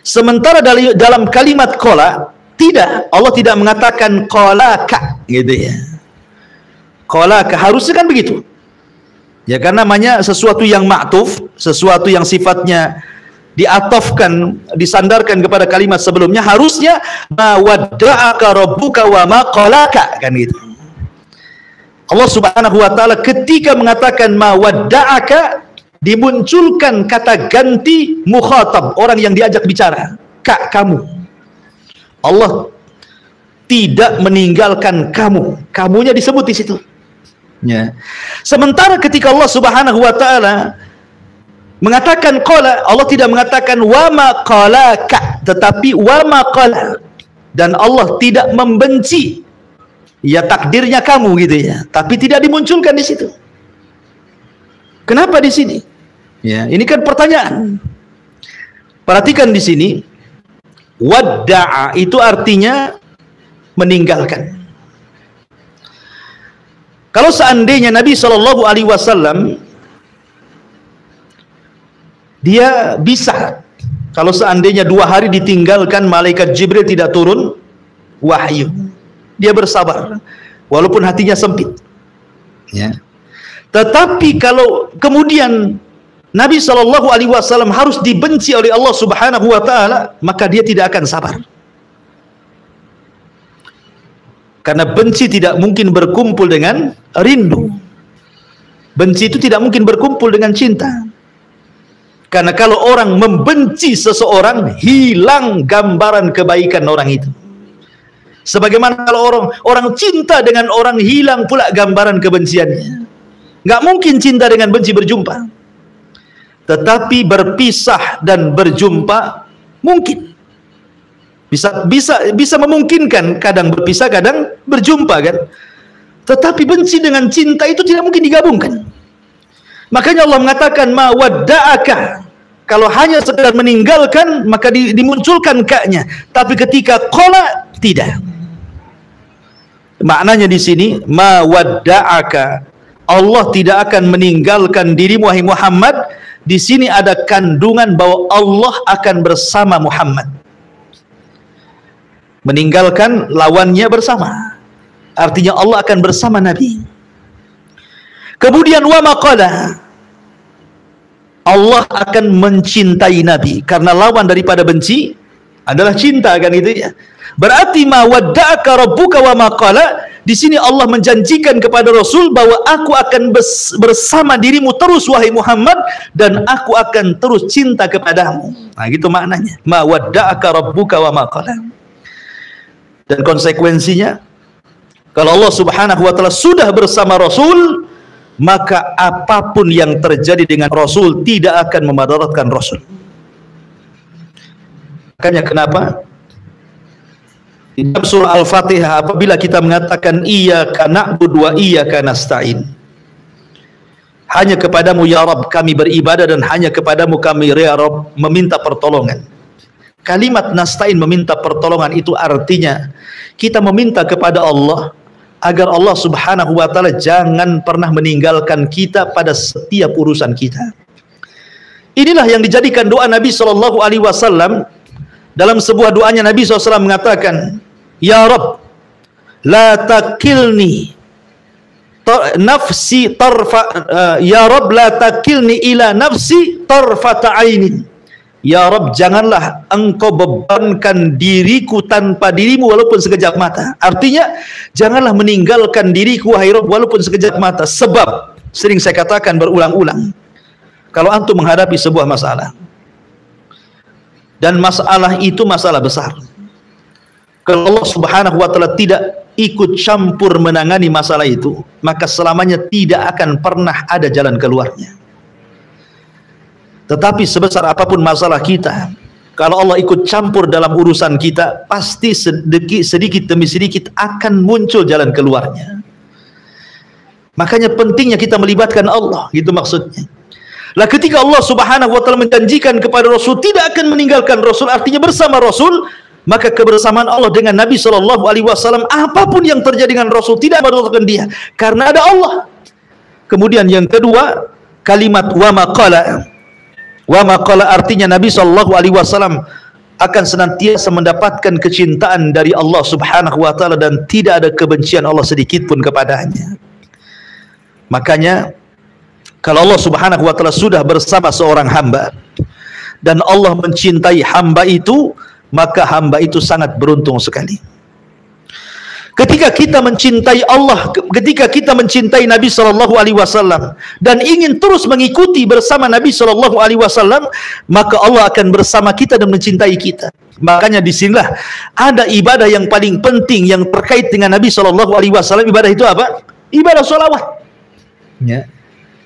Sementara dalam kalimat qala tidak, Allah tidak mengatakan qalaka gitu ya. Qalaka harusnya kan begitu. Ya kan, namanya sesuatu yang ma'tuf, sesuatu yang sifatnya diatofkan, disandarkan kepada kalimat sebelumnya, harusnya ma wadda'aka rabbuka wa ma qalaka, kan gitu. Allah Subhanahu wa taala ketika mengatakan ma wadda'aka dimunculkan kata ganti mukhatab, orang yang diajak bicara, ka, kamu. Allah tidak meninggalkan kamu, kamunya disebut di situ. Ya. Sementara ketika Allah Subhanahu wa taala mengatakan qala, Allah tidak mengatakan wa ma qalaka, tetapi wa ma qala. Dan Allah tidak membenci, ya takdirnya kamu gitu ya, tapi tidak dimunculkan di situ. Kenapa di sini? Ya, ini kan pertanyaan. Perhatikan di sini, wadda'a itu artinya meninggalkan. Kalau seandainya Nabi Shallallahu Alaihi Wasallam dia bisa, kalau seandainya 2 hari ditinggalkan malaikat Jibril tidak turun wahyu, dia bersabar walaupun hatinya sempit ya. Tetapi kalau kemudian Nabi Shallallahu Alaihi Wasallam harus dibenci oleh Allah Subhanahu Wa Taala, maka dia tidak akan sabar, karena benci tidak mungkin berkumpul dengan rindu. Benci itu tidak mungkin berkumpul dengan cinta. Karena kalau orang membenci seseorang, hilang gambaran kebaikan orang itu. Sebagaimana kalau orang cinta dengan orang, hilang pula gambaran kebenciannya. Nggak mungkin cinta dengan benci berjumpa. Tetapi berpisah dan berjumpa mungkin. Bisa memungkinkan, kadang berpisah, kadang berjumpa kan. Tetapi benci dengan cinta itu tidak mungkin digabungkan. Makanya Allah mengatakan ma wadda'aka. Kalau hanya sekedar meninggalkan, maka dimunculkan ka-nya. Tapi ketika qala, tidak. Maknanya di sini ma wadda'aka, Allah tidak akan meninggalkan dirimu wahai Muhammad. Di sini ada kandungan bahwa Allah akan bersama Muhammad. Meninggalkan lawannya bersama, artinya Allah akan bersama Nabi. Kemudian wa maqala, Allah akan mencintai Nabi, karena lawan daripada benci adalah cinta, kan itu ya. Berarti ma wadda'aka rabbuka wa maqala, di sini Allah menjanjikan kepada Rasul bahwa aku akan bersama dirimu terus wahai Muhammad, dan aku akan terus cinta kepadamu. Nah, gitu maknanya. Ma wadda'aka rabbuka wa maqala. Dan konsekuensinya, kalau Allah Subhanahu wa taala sudah bersama Rasul, maka apapun yang terjadi dengan Rasul tidak akan memadaratkan Rasul. Makanya kenapa di dalam surah Al-Fatihah apabila kita mengatakan iyyaka na'budu wa iyyaka nasta'in, hanya kepadamu ya Rabb kami beribadah dan hanya kepadamu kami ya Rabb meminta pertolongan. Kalimat nasta'in, meminta pertolongan, itu artinya kita meminta kepada Allah agar Allah Subhanahu wa taala jangan pernah meninggalkan kita pada setiap urusan kita. Inilah yang dijadikan doa Nabi Shallallahu Alaihi Wasallam. Dalam sebuah doanya Nabi SAW mengatakan, ya Rabb la takilni nafsi tarfa, ya Rabb la takilni ila nafsi tarfata ainin. Ya Rabb, janganlah engkau bebankan diriku tanpa dirimu walaupun sekejap mata. Artinya, janganlah meninggalkan diriku wahai Rabb walaupun sekejap mata. Sebab, sering saya katakan berulang-ulang, kalau antum menghadapi sebuah masalah, dan masalah itu masalah besar, kalau Allah Subhanahu wa taala tidak ikut campur menangani masalah itu, maka selamanya tidak akan pernah ada jalan keluarnya. Tetapi sebesar apapun masalah kita, kalau Allah ikut campur dalam urusan kita, pasti sedikit demi sedikit akan muncul jalan keluarnya. Makanya pentingnya kita melibatkan Allah, gitu maksudnya. Lah ketika Allah Subhanahu wa taala menjanjikan kepada Rasul tidak akan meninggalkan Rasul, artinya bersama Rasul, maka kebersamaan Allah dengan Nabi sallallahu alaihi wasallam, apapun yang terjadi dengan Rasul tidak merugikan dia, karena ada Allah. Kemudian yang kedua, kalimat wa maqala. Wa maqala artinya Nabi sallallahu alaihi wasallam akan senantiasa mendapatkan kecintaan dari Allah Subhanahu wa taala dan tidak ada kebencian Allah sedikit pun kepadanya. Makanya kalau Allah Subhanahu wa taala sudah bersama seorang hamba dan Allah mencintai hamba itu, maka hamba itu sangat beruntung sekali. Ketika kita mencintai Allah, ketika kita mencintai Nabi sallallahu alaihi wasallam dan ingin terus mengikuti bersama Nabi sallallahu alaihi wasallam, maka Allah akan bersama kita dan mencintai kita. Makanya disinilah ada ibadah yang paling penting yang terkait dengan Nabi sallallahu alaihi wasallam. Ibadah itu apa? Ibadah sholawat. Ya.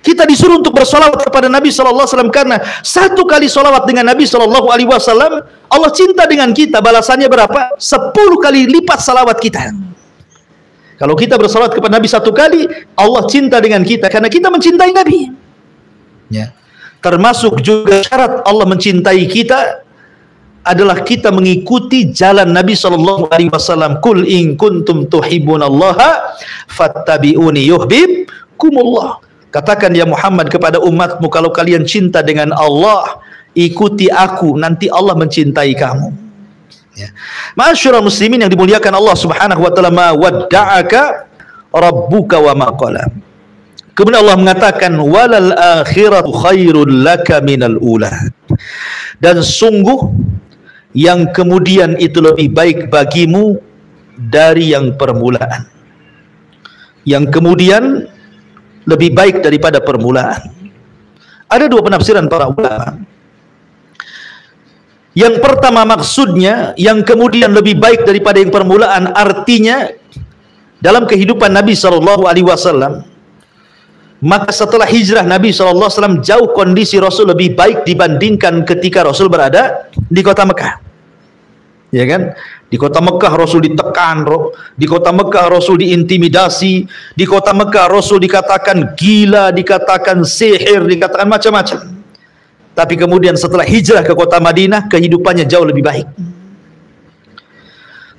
Kita disuruh untuk bersolawat kepada Nabi sallallahu alaihi wasallam, karena satu kali solawat dengan Nabi sallallahu alaihi wasallam, Allah cinta dengan kita. Balasannya berapa? 10 kali lipat salawat kita. Kalau kita bersolawat kepada Nabi satu kali, Allah cinta dengan kita karena kita mencintai Nabi. Ya. Termasuk juga syarat Allah mencintai kita adalah kita mengikuti jalan Nabi sallallahu alaihi wasallam. Qul in kuntum tuhibbunallaha fattabi'uni yuhibbukumullah. Katakan ya Muhammad kepada umatmu, kalau kalian cinta dengan Allah, ikuti aku, nanti Allah mencintai kamu. Ya. Ma'asyiral muslimin yang dimuliakan Allah Subhanahu wa taala, ma wadda'aka rabbuka wa ma qala. Kemudian Allah mengatakan walal akhiratu khairul laka minal ula. Dan sungguh yang kemudian itu lebih baik bagimu dari yang permulaan. Yang kemudian lebih baik daripada permulaan. Ada dua penafsiran para ulama. Yang pertama maksudnya yang kemudian lebih baik daripada yang permulaan, artinya dalam kehidupan Nabi sallallahu alaihi wasallam, maka setelah hijrah Nabi sallallahu alaihi wasallam, jauh kondisi Rasul lebih baik dibandingkan ketika Rasul berada di kota Mekah. Ya kan? Di kota Mekah Rasul ditekan, di kota Mekah Rasul diintimidasi, di kota Mekah Rasul dikatakan gila, dikatakan sihir, dikatakan macam-macam. Tapi kemudian setelah hijrah ke kota Madinah, kehidupannya jauh lebih baik.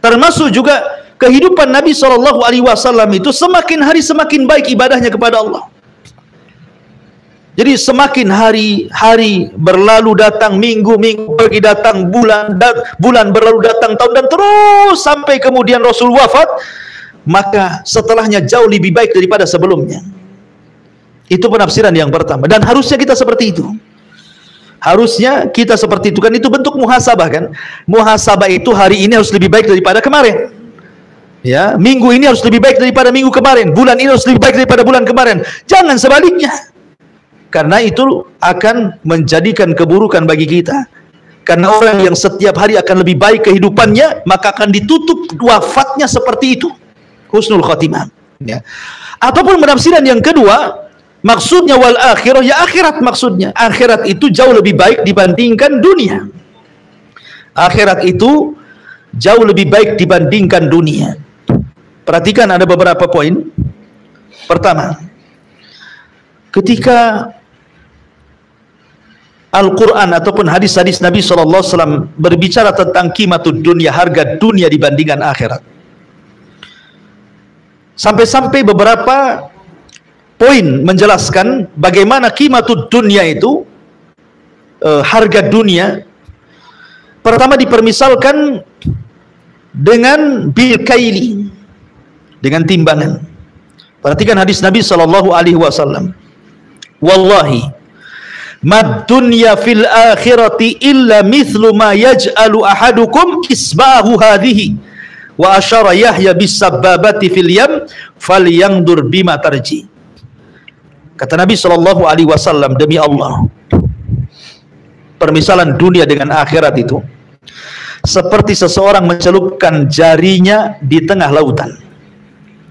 Termasuk juga kehidupan Nabi sallallahu alaihi wasallam itu semakin hari semakin baik ibadahnya kepada Allah. Jadi semakin hari berlalu datang, minggu pergi datang, bulan berlalu datang, tahun, dan terus sampai kemudian Rasul wafat, maka setelahnya jauh lebih baik daripada sebelumnya. Itu penafsiran yang pertama, dan harusnya kita seperti itu. Harusnya kita seperti itu, kan itu bentuk muhasabah kan. Muhasabah itu hari ini harus lebih baik daripada kemarin. Ya, minggu ini harus lebih baik daripada minggu kemarin, bulan ini harus lebih baik daripada bulan kemarin. Jangan sebaliknya. Karena itu akan menjadikan keburukan bagi kita. Karena orang yang setiap hari akan lebih baik kehidupannya, maka akan ditutup wafatnya seperti itu, husnul khatimah. Ya. Ataupun penafsiran yang kedua, maksudnya wal akhirah, ya akhirat maksudnya. Akhirat itu jauh lebih baik dibandingkan dunia. Akhirat itu jauh lebih baik dibandingkan dunia. Perhatikan ada beberapa poin. Pertama, ketika Al-Quran ataupun hadis-hadis Nabi SAW berbicara tentang qimatud dunia, harga dunia dibandingkan akhirat, sampai-sampai beberapa poin menjelaskan bagaimana qimatud dunia itu, harga dunia. Pertama dipermisalkan dengan bil kaili, dengan timbangan. Perhatikan hadis Nabi SAW. Wallahi mad dunya fil akhirati illa mithlu ma yaj'alu ahadukum isba'ahu hadhihi wa asyara Yahya bis sababati fil yam falyandur bima tarji. Kata Nabi sallallahu alaihi wasallam, demi Allah, permisalan dunia dengan akhirat itu seperti seseorang mencelupkan jarinya di tengah lautan,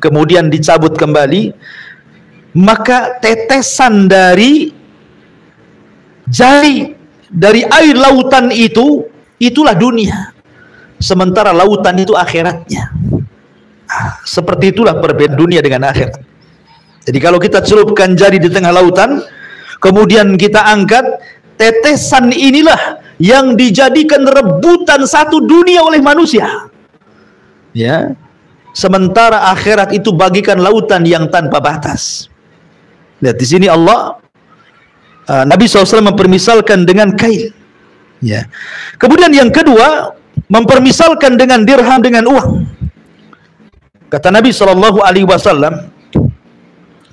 kemudian dicabut kembali, maka tetesan dari Jari dari air lautan itu, itulah dunia. Sementara lautan itu akhiratnya. Seperti itulah perbedaan dunia dengan akhirat. Jadi kalau kita celupkan jari di tengah lautan, kemudian kita angkat, tetesan inilah yang dijadikan rebutan satu dunia oleh manusia. Ya. Sementara akhirat itu bagikan lautan yang tanpa batas. Lihat di sini Allah, Nabi SAW mempermisalkan dengan kail. Ya. Kemudian yang kedua, mempermisalkan dengan dirham, dengan uang. Kata Nabi SAW,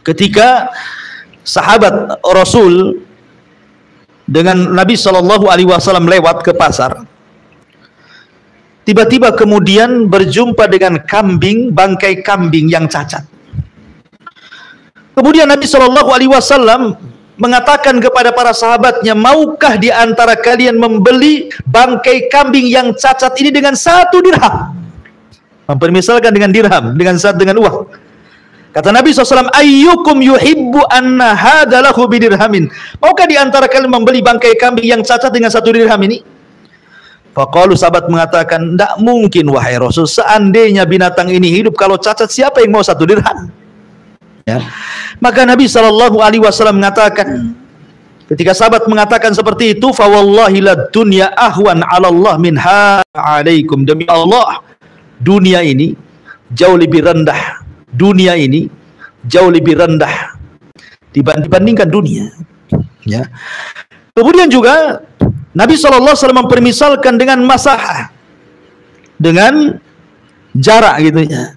ketika sahabat Rasul dengan Nabi SAW lewat ke pasar, tiba-tiba kemudian berjumpa dengan kambing, bangkai kambing yang cacat. Kemudian Nabi SAW mengatakan kepada para sahabatnya, maukah di antara kalian membeli bangkai kambing yang cacat ini dengan 1 dirham? Mempermisalkan dengan dirham, dengan uang. Kata Nabi SAW, ayyukum yuhibbu anna hadalahu bidirhamin. Maukah di antara kalian membeli bangkai kambing yang cacat dengan 1 dirham ini? Faqalu, sahabat mengatakan, tidak mungkin wahai Rasul, seandainya binatang ini hidup, kalau cacat siapa yang mau 1 dirham? Ya. Maka Nabi SAW mengatakan, ketika sahabat mengatakan seperti itu, fa wallahi lad dunya ahwan 'ala Allah min alaikum. Demi Allah, dunia ini jauh lebih rendah. Dunia ini jauh lebih rendah dibandingkan dunia. Ya. Kemudian juga Nabi SAW mempermisalkan dengan masahah, dengan jarak gitu ya.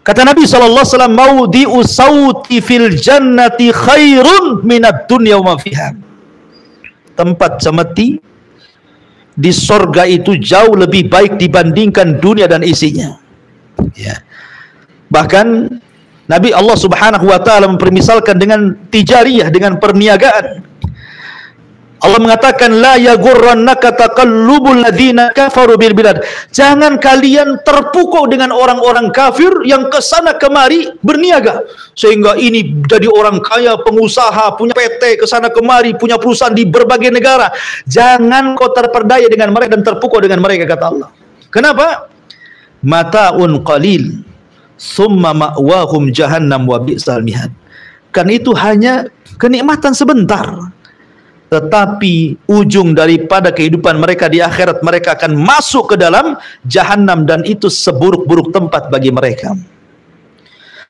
Kata Nabi SAW, maudhi'u sauti fil jannati khairun minad dunya wa ma fiha. Tempat cemeti di sorga itu jauh lebih baik dibandingkan dunia dan isinya. Ya. Bahkan Nabi Allah Subhanahu wa taala mempermisalkan dengan tijariyah, dengan perniagaan. Allah mengatakan, la yaghurrannaka taqallubul ladzina kafaru bil bilad. Jangan kalian terpukau dengan orang-orang kafir yang kesana kemari berniaga, sehingga ini jadi orang kaya, pengusaha, punya PT kesana kemari, punya perusahaan di berbagai negara. Jangan kau terperdaya dengan mereka dan terpukau dengan mereka, kata Allah. Kenapa? Mata'un qalil summa ma'wahum jahannam wa bi'sal mihad. Kan itu hanya kenikmatan sebentar, tetapi ujung daripada kehidupan mereka di akhirat, mereka akan masuk ke dalam jahanam, dan itu seburuk-buruk tempat bagi mereka.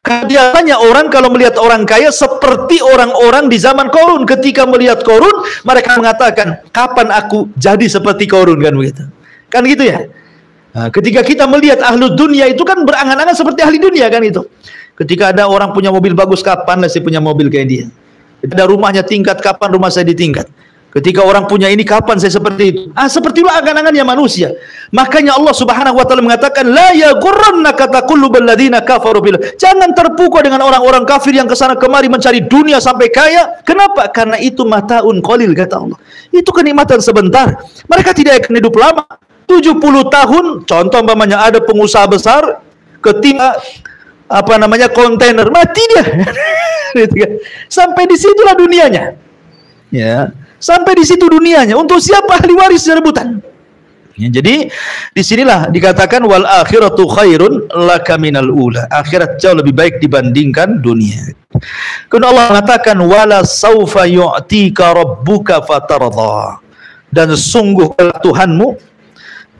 Biasanya orang kalau melihat orang kaya seperti orang-orang di zaman Qarun. Ketika melihat Qarun, mereka mengatakan, kapan aku jadi seperti Qarun, kan begitu. Kan gitu ya. Nah, ketika kita melihat ahlu dunia itu kan berangan-angan seperti ahli dunia, kan itu. Ketika ada orang punya mobil bagus, kapan lah saya punya mobil kayak dia. Ada rumahnya tingkat, kapan rumah saya ditingkat. Ketika orang punya ini, kapan saya seperti itu. Seperti itu angan-angannya manusia. Makanya Allah Subhanahu wa taala mengatakan, la yaghurrannaka taqallubal ladzina kafaru bil. Jangan terpukau dengan orang-orang kafir yang kesana kemari mencari dunia sampai kaya. Kenapa? Karena itu mata'un qalil, kata Allah. Itu kenikmatan sebentar. Mereka tidak akan hidup lama. 70 tahun, contoh umpamanya ada pengusaha besar ketimpa kontainer, mati dia. Sampai di situlah dunianya. Ya, sampai di situ dunianya. Untuk siapa ahli waris rebutan? Ya, jadi disinilah dikatakan wal akhiratu khairun laka minal ula. Akhirat jauh lebih baik dibandingkan dunia. Kemudian Allah mengatakan wala saufa yu'tika rabbuka fatardha. Dan sungguh Tuhanmu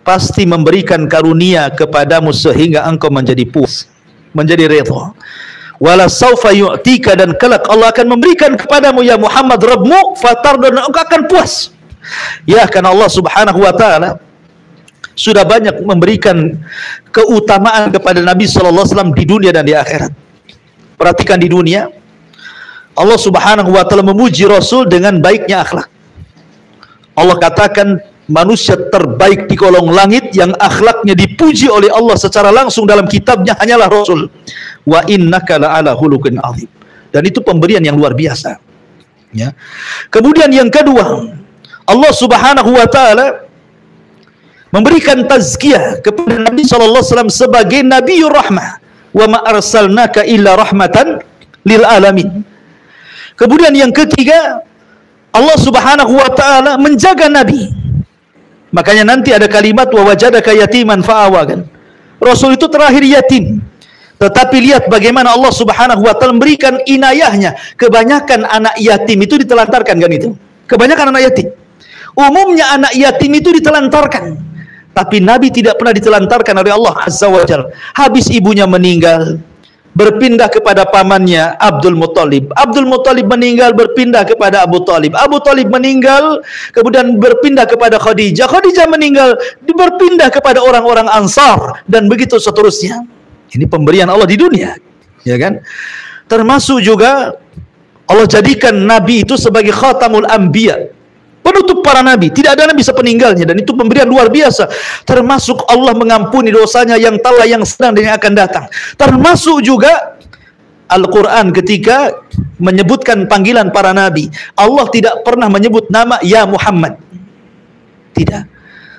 pasti memberikan karunia kepadamu sehingga engkau menjadi puas, menjadi redha. Wala saufa yu'tika, dan kelak Allah akan memberikan kepadamu ya Muhammad Rabbmu fatardha, dan engkau akan puas. Ya, karena Allah Subhanahu wa taala sudah banyak memberikan keutamaan kepada Nabi sallallahu alaihi wasallam di dunia dan di akhirat. Perhatikan, di dunia Allah Subhanahu wa taala memuji Rasul dengan baiknya akhlak. Allah katakan manusia terbaik di kolong langit yang akhlaknya dipuji oleh Allah secara langsung dalam kitabnya hanyalah Rasul. Wa innaka la'ala khuluqin azim. Dan itu pemberian yang luar biasa. Ya. Kemudian yang kedua, Allah Subhanahu wa taala memberikan tazkiyah kepada Nabi sallallahu alaihi wasallam sebagai Nabiyur Rahmah. Wa ma arsalnaka illa rahmatan lil alamin. Kemudian yang ketiga, Allah Subhanahu wa taala menjaga Nabi. Makanya nanti ada kalimat wa wajadaka yatiman fa'awa kan. Rasul itu terakhir yatim. Tetapi lihat bagaimana Allah Subhanahu wa taala memberikan inayahnya. Kebanyakan anak yatim itu ditelantarkan kan itu. Kebanyakan anak yatim. Umumnya anak yatim itu ditelantarkan. Tapi Nabi tidak pernah ditelantarkan oleh Allah Azza wa Jalla. Habis ibunya meninggal, berpindah kepada pamannya Abdul Muttalib. Abdul Muttalib meninggal, berpindah kepada Abu Talib. Abu Talib meninggal, kemudian berpindah kepada Khadijah. Khadijah meninggal, berpindah kepada orang-orang Ansar, dan begitu seterusnya. Ini pemberian Allah di dunia, ya kan? Termasuk juga Allah jadikan Nabi itu sebagai khatamul anbiya, penutup para nabi. Tidak ada nabi sepeninggalnya, dan itu pemberian luar biasa. Termasuk Allah mengampuni dosanya yang telah, yang sedang, dan yang akan datang. Termasuk juga Al-Quran ketika menyebutkan panggilan para nabi, Allah tidak pernah menyebut nama ya Muhammad, tidak.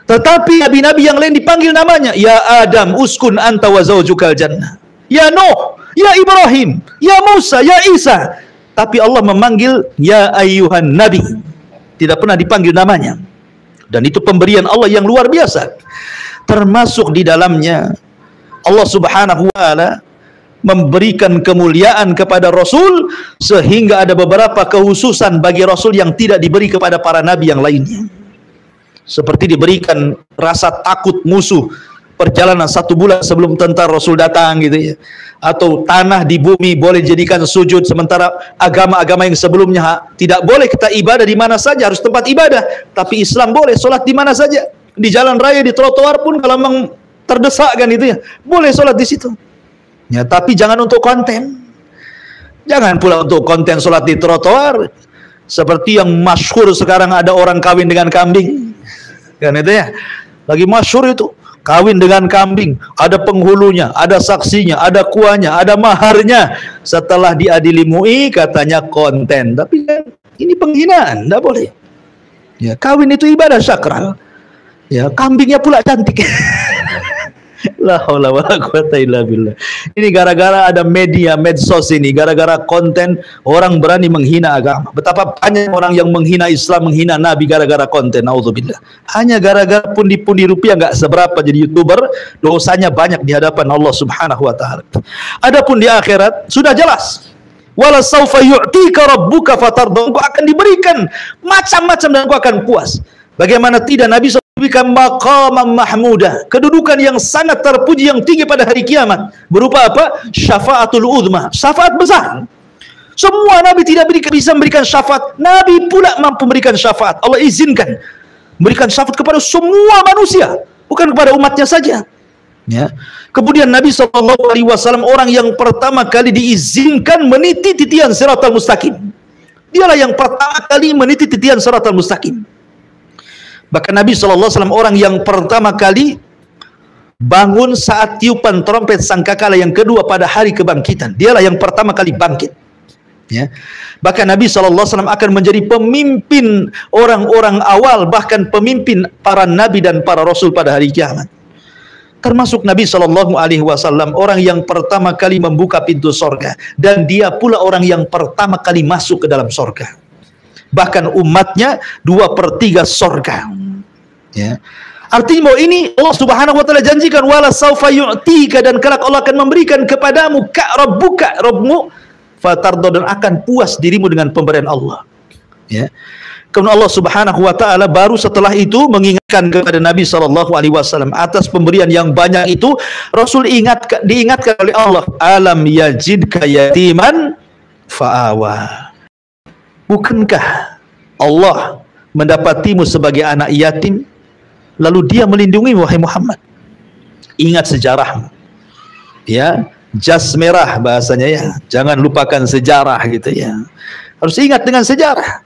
Tetapi nabi-nabi yang lain dipanggil namanya, ya Adam uskun anta wa zawjukal jannah, ya Nuh, ya Ibrahim, ya Musa, ya Isa. Tapi Allah memanggil ya ayyuhan nabi, tidak pernah dipanggil namanya. Dan itu pemberian Allah yang luar biasa. Termasuk di dalamnya Allah Subhanahu wa taala memberikan kemuliaan kepada Rasul, sehingga ada beberapa kekhususan bagi Rasul yang tidak diberi kepada para nabi yang lainnya. Seperti diberikan rasa takut musuh perjalanan 1 bulan sebelum tentara Rasul datang gitu ya. Atau tanah di bumi boleh dijadikan sujud, sementara agama-agama yang sebelumnya tidak boleh kita ibadah di mana saja, harus tempat ibadah. Tapi Islam boleh sholat di mana saja, di jalan raya, di trotoar pun kalau memang terdesak kan itu ya, boleh sholat di situ. Ya, tapi jangan untuk konten. Jangan pula untuk konten sholat di trotoar. Seperti yang masyhur sekarang, ada orang kawin dengan kambing. Kan itu ya. Lagi masyhur itu. Kawin dengan kambing, ada penghulunya, ada saksinya, ada kuahnya, ada maharnya. Setelah diadili MUI katanya konten, tapi kan ini penghinaan, tidak boleh. Ya, kawin itu ibadah sakral. Ya, kambingnya pula cantik. La haula wala quwata illa billah. Ini gara-gara ada media medsos ini, gara-gara konten orang berani menghina agama. Betapa banyak orang yang menghina Islam, menghina Nabi gara-gara konten. Nauzubillah. Hanya gara-gara pundi-pundi rupiah nggak seberapa jadi YouTuber, dosanya banyak di hadapan Allah Subhanahu wa taala. Adapun di akhirat sudah jelas. Wala saufa yu'tika rabbuka fatarda. Engkau akan diberikan macam-macam dan engkau akan puas. Bagaimana tidak Nabi diberikan maqaman mahmudah, kedudukan yang sangat terpuji, yang tinggi pada hari kiamat, berupa apa? Syafaatul uzma, syafaat besar. Semua nabi tidak bisa memberikan syafaat, Nabi pula mampu memberikan syafaat. Allah izinkan memberikan syafaat kepada semua manusia, bukan kepada umatnya saja. Ya. Kemudian Nabi SAW orang yang pertama kali diizinkan meniti titian siratal mustaqim. Dialah yang pertama kali meniti titian siratal mustaqim. Bahkan Nabi SAW orang yang pertama kali bangun saat tiupan trompet sangkakala yang kedua pada hari kebangkitan. Dialah yang pertama kali bangkit. Ya. Bahkan Nabi SAW akan menjadi pemimpin orang-orang awal, bahkan pemimpin para nabi dan para rasul pada hari kiamat. Termasuk Nabi SAW orang yang pertama kali membuka pintu sorga, dan dia pula orang yang pertama kali masuk ke dalam sorga. Bahkan umatnya 2/3 sorga. Ya. Artinya bahwa ini Allah Subhanahu wa taala janjikan wala saufa yu'tika, dan kelak Allah akan memberikan kepadamu rabbuka, Rabbmu, fatardo, dan akan puas dirimu dengan pemberian Allah. Ya. Kemudian Allah Subhanahu wa taala baru setelah itu mengingatkan kepada Nabi SAW atas pemberian yang banyak itu. Rasul diingatkan oleh Allah, alam yajidka yatiman fa'awa. Bukankah Allah mendapatimu sebagai anak yatim, lalu dia melindungi wahai Muhammad? Ingat sejarahmu. Ya, jas merah bahasanya ya. Jangan lupakan sejarah gitu ya. Harus ingat dengan sejarah.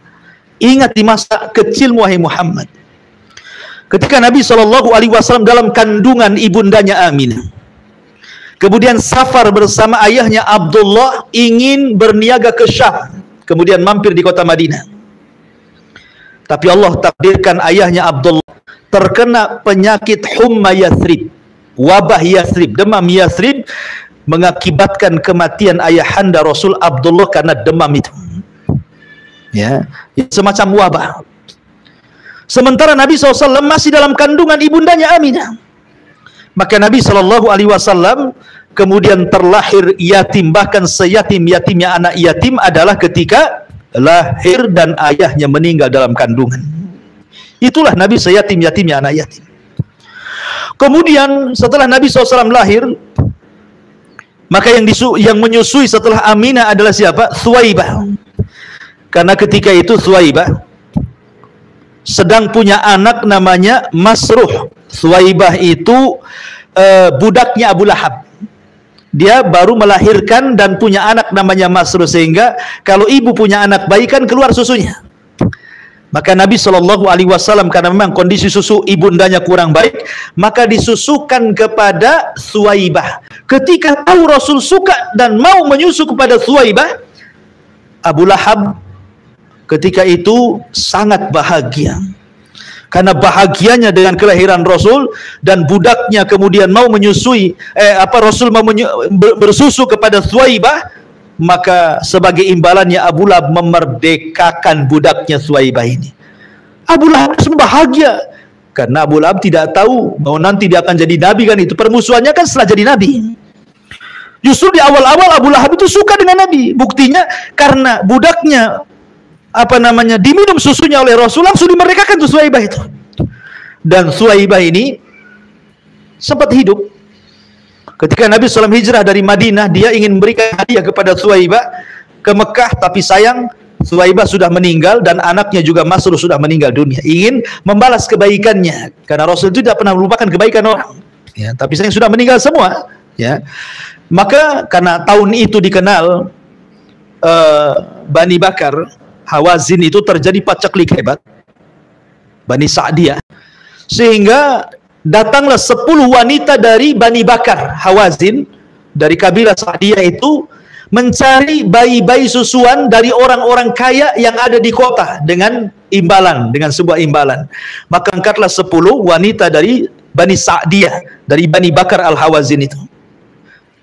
Ingat di masa kecil wahai Muhammad. Ketika Nabi SAW dalam kandungan ibundanya Aminah, kemudian safar bersama ayahnya Abdullah ingin berniaga ke Syam, kemudian mampir di kota Madinah. Tapi Allah takdirkan ayahnya Abdullah terkena penyakit humma Yathrib, wabah Yathrib, demam Yathrib, mengakibatkan kematian ayahanda Rasul Abdullah karena demam itu. Ya, semacam wabah. Sementara Nabi SAW masih dalam kandungan ibundanya Aminah. Maka Nabi SAW kemudian terlahir yatim, bahkan seyatim-yatimnya anak yatim adalah ketika lahir dan ayahnya meninggal dalam kandungan. Itulah Nabi seyatim-yatimnya anak yatim. Kemudian setelah Nabi SAW lahir, maka yang menyusui setelah Aminah adalah siapa? Thuwaibah. Karena ketika itu Thuwaibah sedang punya anak namanya Masruh. Thuwaibah itu budaknya Abu Lahab. Dia baru melahirkan dan punya anak namanya Masruh, sehingga kalau ibu punya anak bayi kan keluar susunya. Maka Nabi SAW karena memang kondisi susu ibundanya kurang baik, maka disusukan kepada Thuwaibah. Ketika tahu Rasul suka dan mau menyusu kepada Thuwaibah, Abu Lahab ketika itu sangat bahagia. Karena bahagianya dengan kelahiran Rasul dan budaknya kemudian mau menyusui Rasul mau bersusu kepada Thuwaibah, maka sebagai imbalannya Abu Lahab memerdekakan budaknya Thuwaibah ini. Abu Lahab bahagia karena Abu Lahab tidak tahu bahwa nanti dia akan jadi nabi, kan itu permusuhannya kan setelah jadi nabi. Justru di awal-awal Abu Lahab itu suka dengan Nabi. Buktinya karena budaknya diminum susunya oleh Rasul, langsung dimerdekakan tuh Thuwaibah itu. Dan Thuwaibah ini sempat hidup ketika Nabi SAW hijrah dari Madinah. Dia ingin memberikan hadiah kepada Thuwaibah ke Mekah, tapi sayang Thuwaibah sudah meninggal dan anaknya juga Masruh sudah meninggal dunia. Ingin membalas kebaikannya karena Rasul itu tidak pernah melupakan kebaikan orang, ya, tapi sayang sudah meninggal semua, ya. Maka karena tahun itu dikenal Bani Bakar Hawazin itu terjadi paceklik hebat, Bani Sa'diyah, sehingga datanglah 10 wanita dari Bani Bakar Hawazin dari kabilah Sa'diyah itu mencari bayi-bayi susuan dari orang-orang kaya yang ada di kota dengan imbalan, dengan sebuah imbalan. Maka angkatlah 10 wanita dari Bani Sa'diyah, dari Bani Bakar Al-Hawazin itu.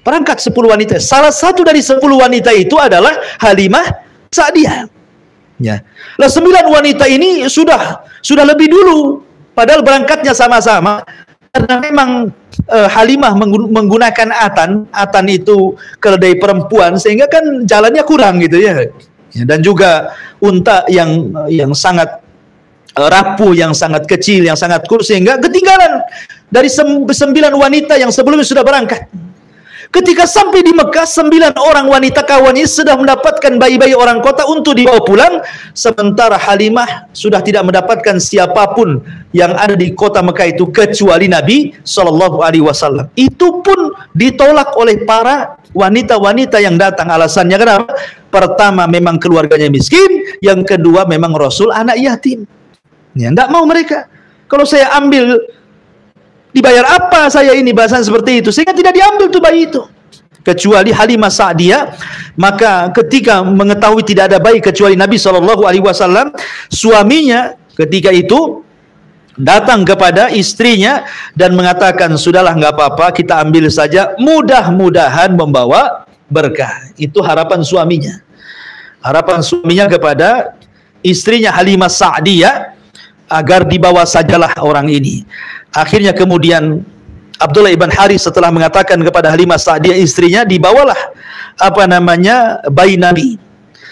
Perangkat 10 wanita. Salah satu dari 10 wanita itu adalah Halimah Sa'diyah. Ya. Lah 9 wanita ini sudah lebih dulu, padahal berangkatnya sama-sama. Karena memang Halimah menggunakan atan itu keledai perempuan, sehingga kan jalannya kurang gitu ya. Dan juga unta yang sangat rapuh, yang sangat kecil, yang sangat kurus, sehingga ketinggalan dari 9 wanita yang sebelumnya sudah berangkat. Ketika sampai di Mekah, 9 orang wanita kawannya sudah mendapatkan bayi-bayi orang kota untuk dibawa pulang, sementara Halimah sudah tidak mendapatkan siapapun yang ada di kota Mekah itu kecuali Nabi SAW. Itu pun ditolak oleh para wanita-wanita yang datang. Alasannya kenapa? Pertama, memang keluarganya miskin. Yang kedua, memang Rasul anak yatim. Ya, tidak mau mereka. Kalau saya ambil, dibayar apa saya ini, bahasan seperti itu, sehingga tidak diambil tuh bayi itu. Kecuali Halimah Sa'diyah. Maka ketika mengetahui tidak ada bayi kecuali Nabi SAW, suaminya ketika itu datang kepada istrinya dan mengatakan, sudahlah nggak apa-apa, kita ambil saja, mudah-mudahan membawa berkah. Itu harapan suaminya. Harapan suaminya kepada istrinya Halimah Sa'diyah agar dibawa sajalah orang ini. Akhirnya kemudian Abdullah ibn Harith setelah mengatakan kepada Halimah Sa'diyah istrinya, dibawalah bayi Nabi.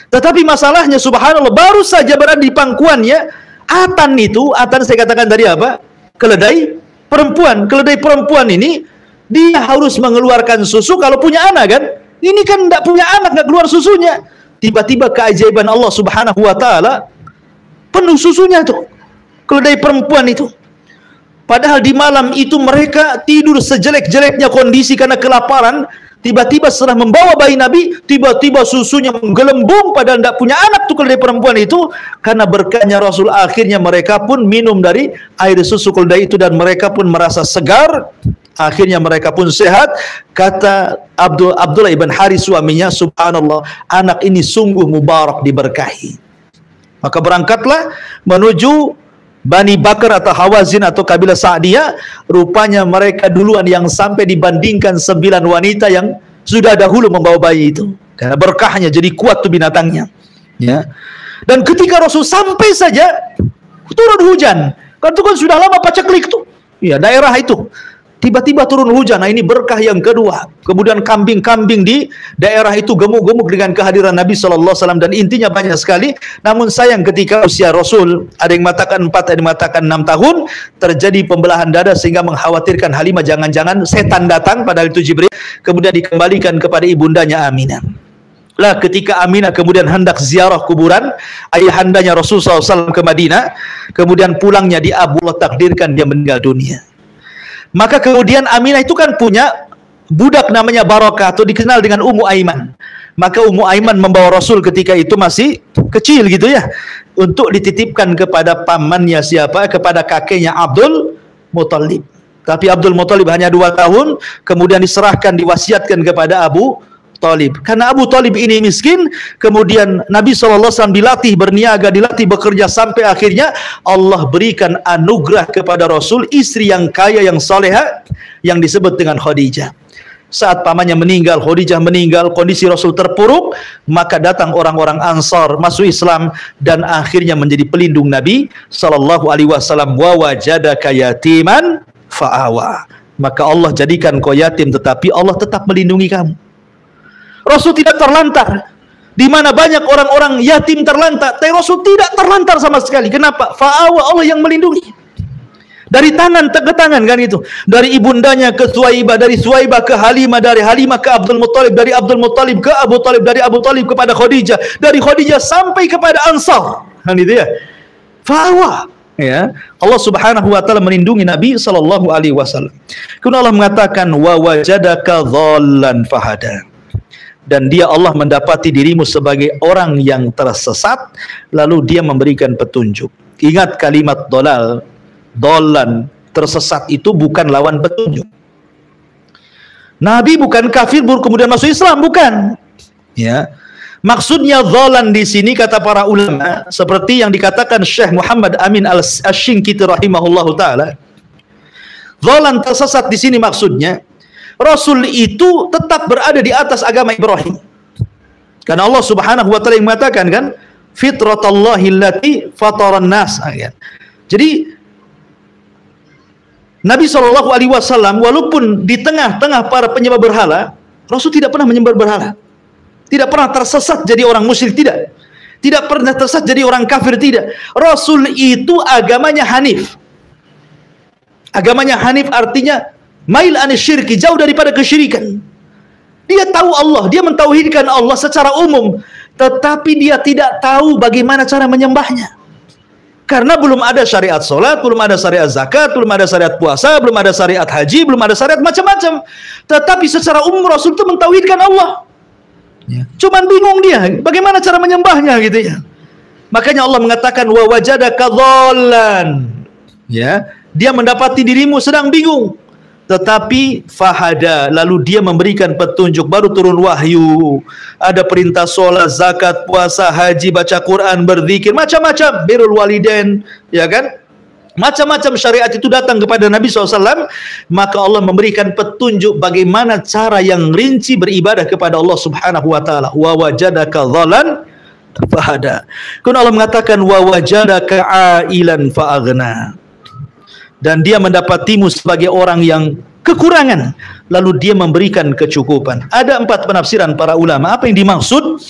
Tetapi masalahnya subhanallah, baru saja berada di pangkuannya atan itu, atan saya katakan tadi apa? Keledai perempuan. Keledai perempuan ini dia harus mengeluarkan susu kalau punya anak kan. Ini kan tidak punya anak, nggak keluar susunya. Tiba-tiba keajaiban Allah Subhanahu wa taala, penuh susunya tuh keledai perempuan itu. Padahal di malam itu mereka tidur sejelek-jeleknya kondisi karena kelaparan. Tiba-tiba setelah membawa bayi Nabi, tiba-tiba susunya menggelembung, padahal tidak punya anak tuh keledai perempuan itu. Karena berkahnya Rasul, akhirnya mereka pun minum dari air susu keledai itu dan mereka pun merasa segar. Akhirnya mereka pun sehat. Kata Abdullah ibn Harith suaminya, subhanallah, anak ini sungguh mubarak, diberkahi. Maka berangkatlah menuju Bani Bakar atau Hawazin atau kabilah Sa'diyah. Rupanya mereka duluan yang sampai dibandingkan 9 wanita yang sudah dahulu membawa bayi itu. Karena berkahnya jadi kuat tuh binatangnya. Ya. Dan ketika Rasul sampai saja turun hujan. Kan itu kan sudah lama paceklik tuh. Ya, daerah itu. Tiba-tiba turun hujan. Nah, ini berkah yang kedua. Kemudian kambing-kambing di daerah itu gemuk-gemuk dengan kehadiran Nabi SAW, dan intinya banyak sekali. Namun sayang ketika usia Rasul, ada yang mengatakan 4, ada yang mengatakan 6 tahun, terjadi pembelahan dada sehingga mengkhawatirkan Halimah jangan-jangan setan datang, padahal itu Jibril. Kemudian dikembalikan kepada ibundanya Aminah. Lah ketika Aminah kemudian hendak ziarah kuburan ayahandanya Rasul SAW ke Madinah, kemudian pulangnya di Allah takdirkan dia meninggal dunia. Maka kemudian Aminah itu kan punya budak namanya Barakah, atau dikenal dengan Ummu Aiman. Maka Ummu Aiman membawa Rasul ketika itu masih kecil gitu ya, untuk dititipkan kepada pamannya siapa? Kepada kakeknya Abdul Muthalib. Tapi Abdul Muthalib hanya 2 tahun, kemudian diserahkan, diwasiatkan kepada Abu Talib. Karena Abu Talib ini miskin, kemudian Nabi SAW dilatih berniaga, dilatih bekerja, sampai akhirnya Allah berikan anugerah kepada Rasul istri yang kaya, yang soleha, yang disebut dengan Khadijah. Saat pamannya meninggal, Khadijah meninggal, kondisi Rasul terpuruk, maka datang orang-orang Ansar masuk Islam dan akhirnya menjadi pelindung Nabi SAW. Wa wajadaka yatiman fa'awa. Maka Allah jadikan kau yatim, tetapi Allah tetap melindungi kamu. Rasul tidak terlantar. Di mana banyak orang-orang yatim terlantar, tapi Rasul tidak terlantar sama sekali. Kenapa? Fa'awa, Allah yang melindungi. Dari tangan ke tangan kan itu. Dari ibundanya ke Suwaibah, dari Suwaibah ke Halimah, dari Halimah ke Abdul Muthalib, dari Abdul Muthalib ke Abu Talib, dari Abu Talib kepada Khadijah, dari Khadijah sampai kepada Ansar. Kan itu ya. Fa'awa. Ya, Allah Subhanahu wa taala melindungi Nabi sallallahu alaihi wasallam. Kemudian Allah mengatakan wa wajadaka dhallan fahada. Dan dia Allah mendapati dirimu sebagai orang yang tersesat, lalu dia memberikan petunjuk. Ingat kalimat dolal, dolan, tersesat itu bukan lawan petunjuk. Nabi bukan kafir kemudian masuk Islam, bukan. Ya, maksudnya dolan di sini kata para ulama, seperti yang dikatakan Syekh Muhammad Amin Al-Shinqiti rahimahullahu taala. Dolan tersesat di sini maksudnya Rasul itu tetap berada di atas agama Ibrahim. Karena Allah Subhanahu wa taala yang mengatakan kan, fitratallahi allati fataran nas. Jadi Nabi SAW walaupun di tengah-tengah para penyembah berhala, Rasul tidak pernah menyembah berhala. Tidak pernah tersesat jadi orang musyrik, tidak. Tidak pernah tersesat jadi orang kafir, tidak. Rasul itu agamanya Hanif. Agamanya Hanif artinya mail anisyirki, jauh daripada kesyirikan. Dia tahu Allah, dia mentauhidkan Allah secara umum, tetapi dia tidak tahu bagaimana cara menyembahnya. Karena belum ada syariat solat, belum ada syariat zakat, belum ada syariat puasa, belum ada syariat haji, belum ada syariat macam-macam. Tetapi secara umum Rasul itu mentauhidkan Allah. Cuman bingung dia, bagaimana cara menyembahnya gitu ya. Makanya Allah mengatakan wa wajadaka dhallan. Ya, dia mendapati dirimu sedang bingung. Tetapi fahada, lalu dia memberikan petunjuk, baru turun wahyu. Ada perintah sholat, zakat, puasa, haji, baca Quran, berzikir, macam-macam, birrul walidain, ya kan? Macam-macam syariat itu datang kepada Nabi SAW. Maka Allah memberikan petunjuk bagaimana cara yang rinci beribadah kepada Allah Subhanahu wa taala. Wa wajadaka dhalan fahada. Kemudian Allah mengatakan wa wajadaka ailan fa'aghna. Dan dia mendapatimu sebagai orang yang kekurangan, lalu dia memberikan kecukupan. Ada 4 penafsiran para ulama. Apa yang dimaksud?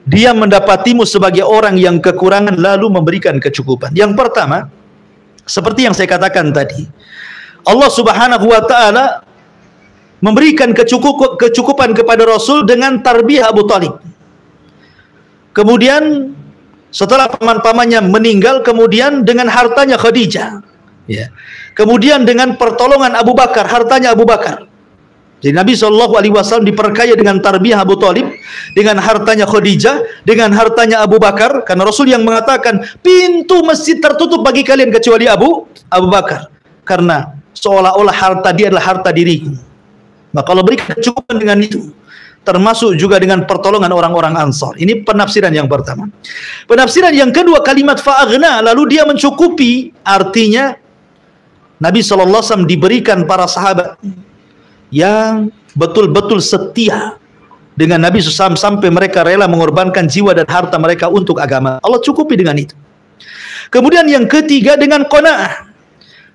Dia mendapatimu sebagai orang yang kekurangan, lalu memberikan kecukupan. Yang pertama, seperti yang saya katakan tadi, Allah Subhanahu wa taala memberikan kecukupan kepada Rasul dengan tarbiyah Abu Talib. Kemudian setelah paman-pamannya meninggal, kemudian dengan hartanya Khadijah. Ya. Kemudian dengan pertolongan Abu Bakar, hartanya Abu Bakar. Jadi Nabi SAW diperkaya dengan tarbiyah Abu Talib, dengan hartanya Khadijah, dengan hartanya Abu Bakar. Karena Rasul yang mengatakan pintu masjid tertutup bagi kalian kecuali Abu Bakar. Karena seolah-olah harta dia adalah harta diriku. Maka Allah berikan kecukupan dengan itu. Termasuk juga dengan pertolongan orang-orang Ansar. Ini penafsiran yang pertama. Penafsiran yang kedua, kalimat fa'aghna, lalu dia mencukupi, artinya Nabi SAW diberikan para sahabat yang betul-betul setia dengan Nabi SAW sampai mereka rela mengorbankan jiwa dan harta mereka untuk agama. Allah cukupi dengan itu. Kemudian yang ketiga dengan qanaah.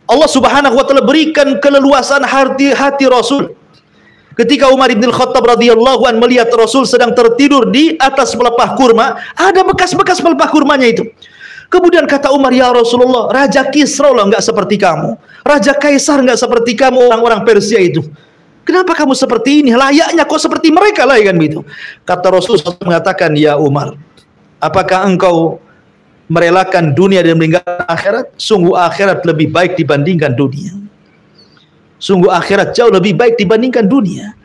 Allah Subhanahu wa taala berikan keleluasan hati Rasul. Ketika Umar bin Khattab radhiyallahu an melihat Rasul sedang tertidur di atas pelepah kurma, ada bekas-bekas pelepah kurmanya itu. Kemudian kata Umar, ya Rasulullah, Raja Kisra lah enggak seperti kamu, Raja Kaisar enggak seperti kamu, orang-orang Persia itu. Kenapa kamu seperti ini? Layaknya kok seperti mereka lah, kan begitu. Kata Rasul SAW mengatakan, ya Umar, apakah engkau merelakan dunia dan meninggalkan akhirat? Sungguh akhirat lebih baik dibandingkan dunia. Sungguh akhirat jauh lebih baik dibandingkan dunia.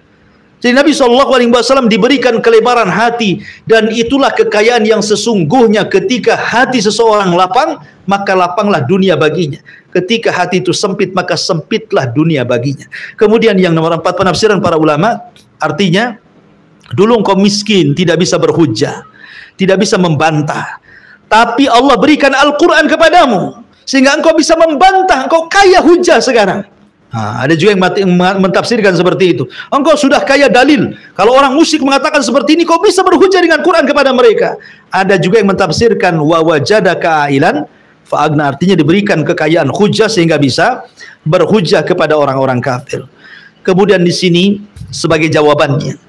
Jadi Nabi SAW diberikan kelebaran hati, dan itulah kekayaan yang sesungguhnya. Ketika hati seseorang lapang, maka lapanglah dunia baginya. Ketika hati itu sempit, maka sempitlah dunia baginya. Kemudian yang nomor 4, penafsiran para ulama, artinya dulu engkau miskin, tidak bisa berhujjah, tidak bisa membantah, tapi Allah berikan Al-Quran kepadamu sehingga engkau bisa membantah, engkau kaya hujjah sekarang. Ada juga yang mentafsirkan seperti itu. Engkau sudah kaya dalil. Kalau orang musyrik mengatakan seperti ini, kau bisa berhujjah dengan Quran kepada mereka. Ada juga yang mentafsirkan wa wajadaka ailan fa'agna, artinya diberikan kekayaan hujjah sehingga bisa berhujjah kepada orang-orang kafir. Kemudian di sini sebagai jawabannya,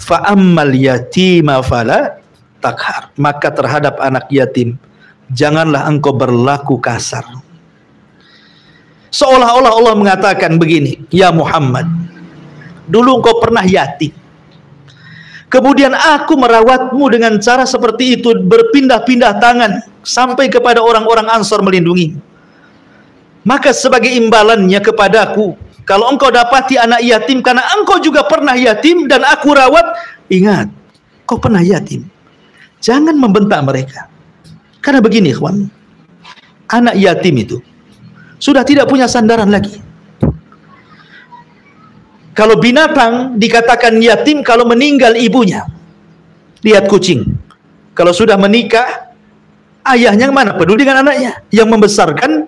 fa'ammal yatima fala takhar, maka terhadap anak yatim janganlah engkau berlaku kasar. Seolah-olah Allah mengatakan begini, ya Muhammad, dulu engkau pernah yatim, kemudian aku merawatmu dengan cara seperti itu, berpindah-pindah tangan sampai kepada orang-orang Ansor melindungi. Maka sebagai imbalannya kepadaku, kalau engkau dapati anak yatim karena engkau juga pernah yatim dan aku rawat, ingat, kau pernah yatim, jangan membentak mereka. Karena begini ikhwan, anak yatim itu sudah tidak punya sandaran lagi. Kalau binatang dikatakan yatim kalau meninggal ibunya. Lihat kucing, kalau sudah menikah, ayahnya mana peduli dengan anaknya, yang membesarkan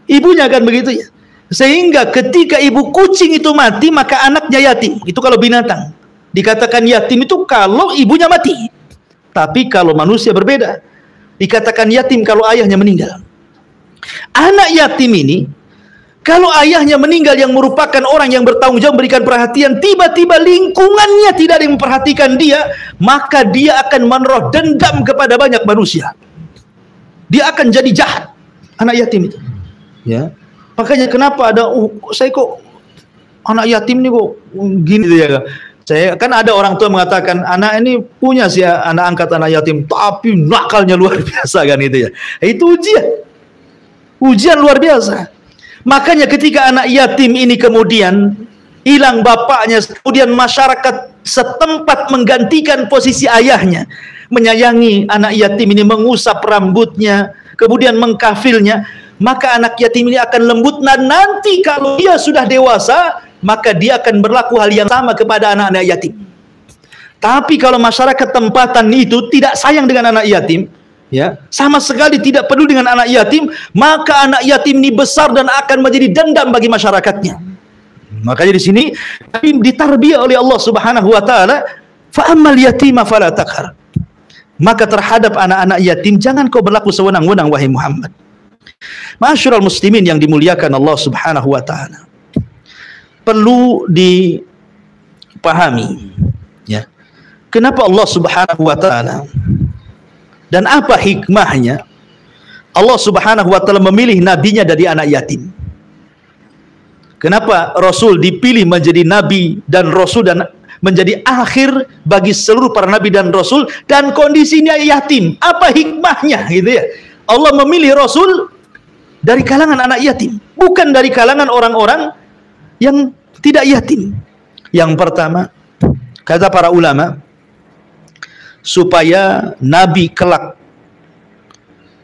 ibunya, kan begitu ya. Sehingga ketika ibu kucing itu mati, maka anaknya yatim. Itu kalau binatang dikatakan yatim itu kalau ibunya mati. Tapi kalau manusia berbeda, dikatakan yatim kalau ayahnya meninggal. Anak yatim ini, kalau ayahnya meninggal yang merupakan orang yang bertanggung jawab memberikan perhatian, tiba-tiba lingkungannya tidak ada yang memperhatikan dia, maka dia akan menaruh dendam kepada banyak manusia. Dia akan jadi jahat, anak yatim itu. Ya, makanya kenapa ada, saya kok anak yatim ini kok gini ya. Saya kan ada orang tua mengatakan anak ini punya sih anak angkat anak yatim, tapi nakalnya luar biasa, kan itu ya. Itu ujian luar biasa. Makanya ketika anak yatim ini kemudian hilang bapaknya, kemudian masyarakat setempat menggantikan posisi ayahnya, menyayangi anak yatim ini, mengusap rambutnya, kemudian mengkafilnya, maka anak yatim ini akan lembut, dan nanti kalau dia sudah dewasa, maka dia akan berlaku hal yang sama kepada anak-anak yatim. Tapi kalau masyarakat tempatan itu tidak sayang dengan anak yatim, ya, sama sekali tidak peduli dengan anak yatim, maka anak yatim ini besar dan akan menjadi dendam bagi masyarakatnya. Makanya di sini ditarbiyah oleh Allah Subhanahu wa taala, fa ammal yatima fala takhar. Maka terhadap anak-anak yatim jangan kau berlaku sewenang-wenang wahai Muhammad. Ma'asyiral muslimin yang dimuliakan Allah Subhanahu wa taala, perlu dipahami ya, kenapa Allah Subhanahu wa taala dan apa hikmahnya Allah Subhanahu wa taala memilih nabinya dari anak yatim. Kenapa Rasul dipilih menjadi nabi dan Rasul dan menjadi akhir bagi seluruh para nabi dan Rasul, dan kondisinya yatim? Apa hikmahnya gitu ya? Allah memilih Rasul dari kalangan anak yatim, bukan dari kalangan orang-orang yang tidak yatim. Yang pertama, kata para ulama, supaya nabi kelak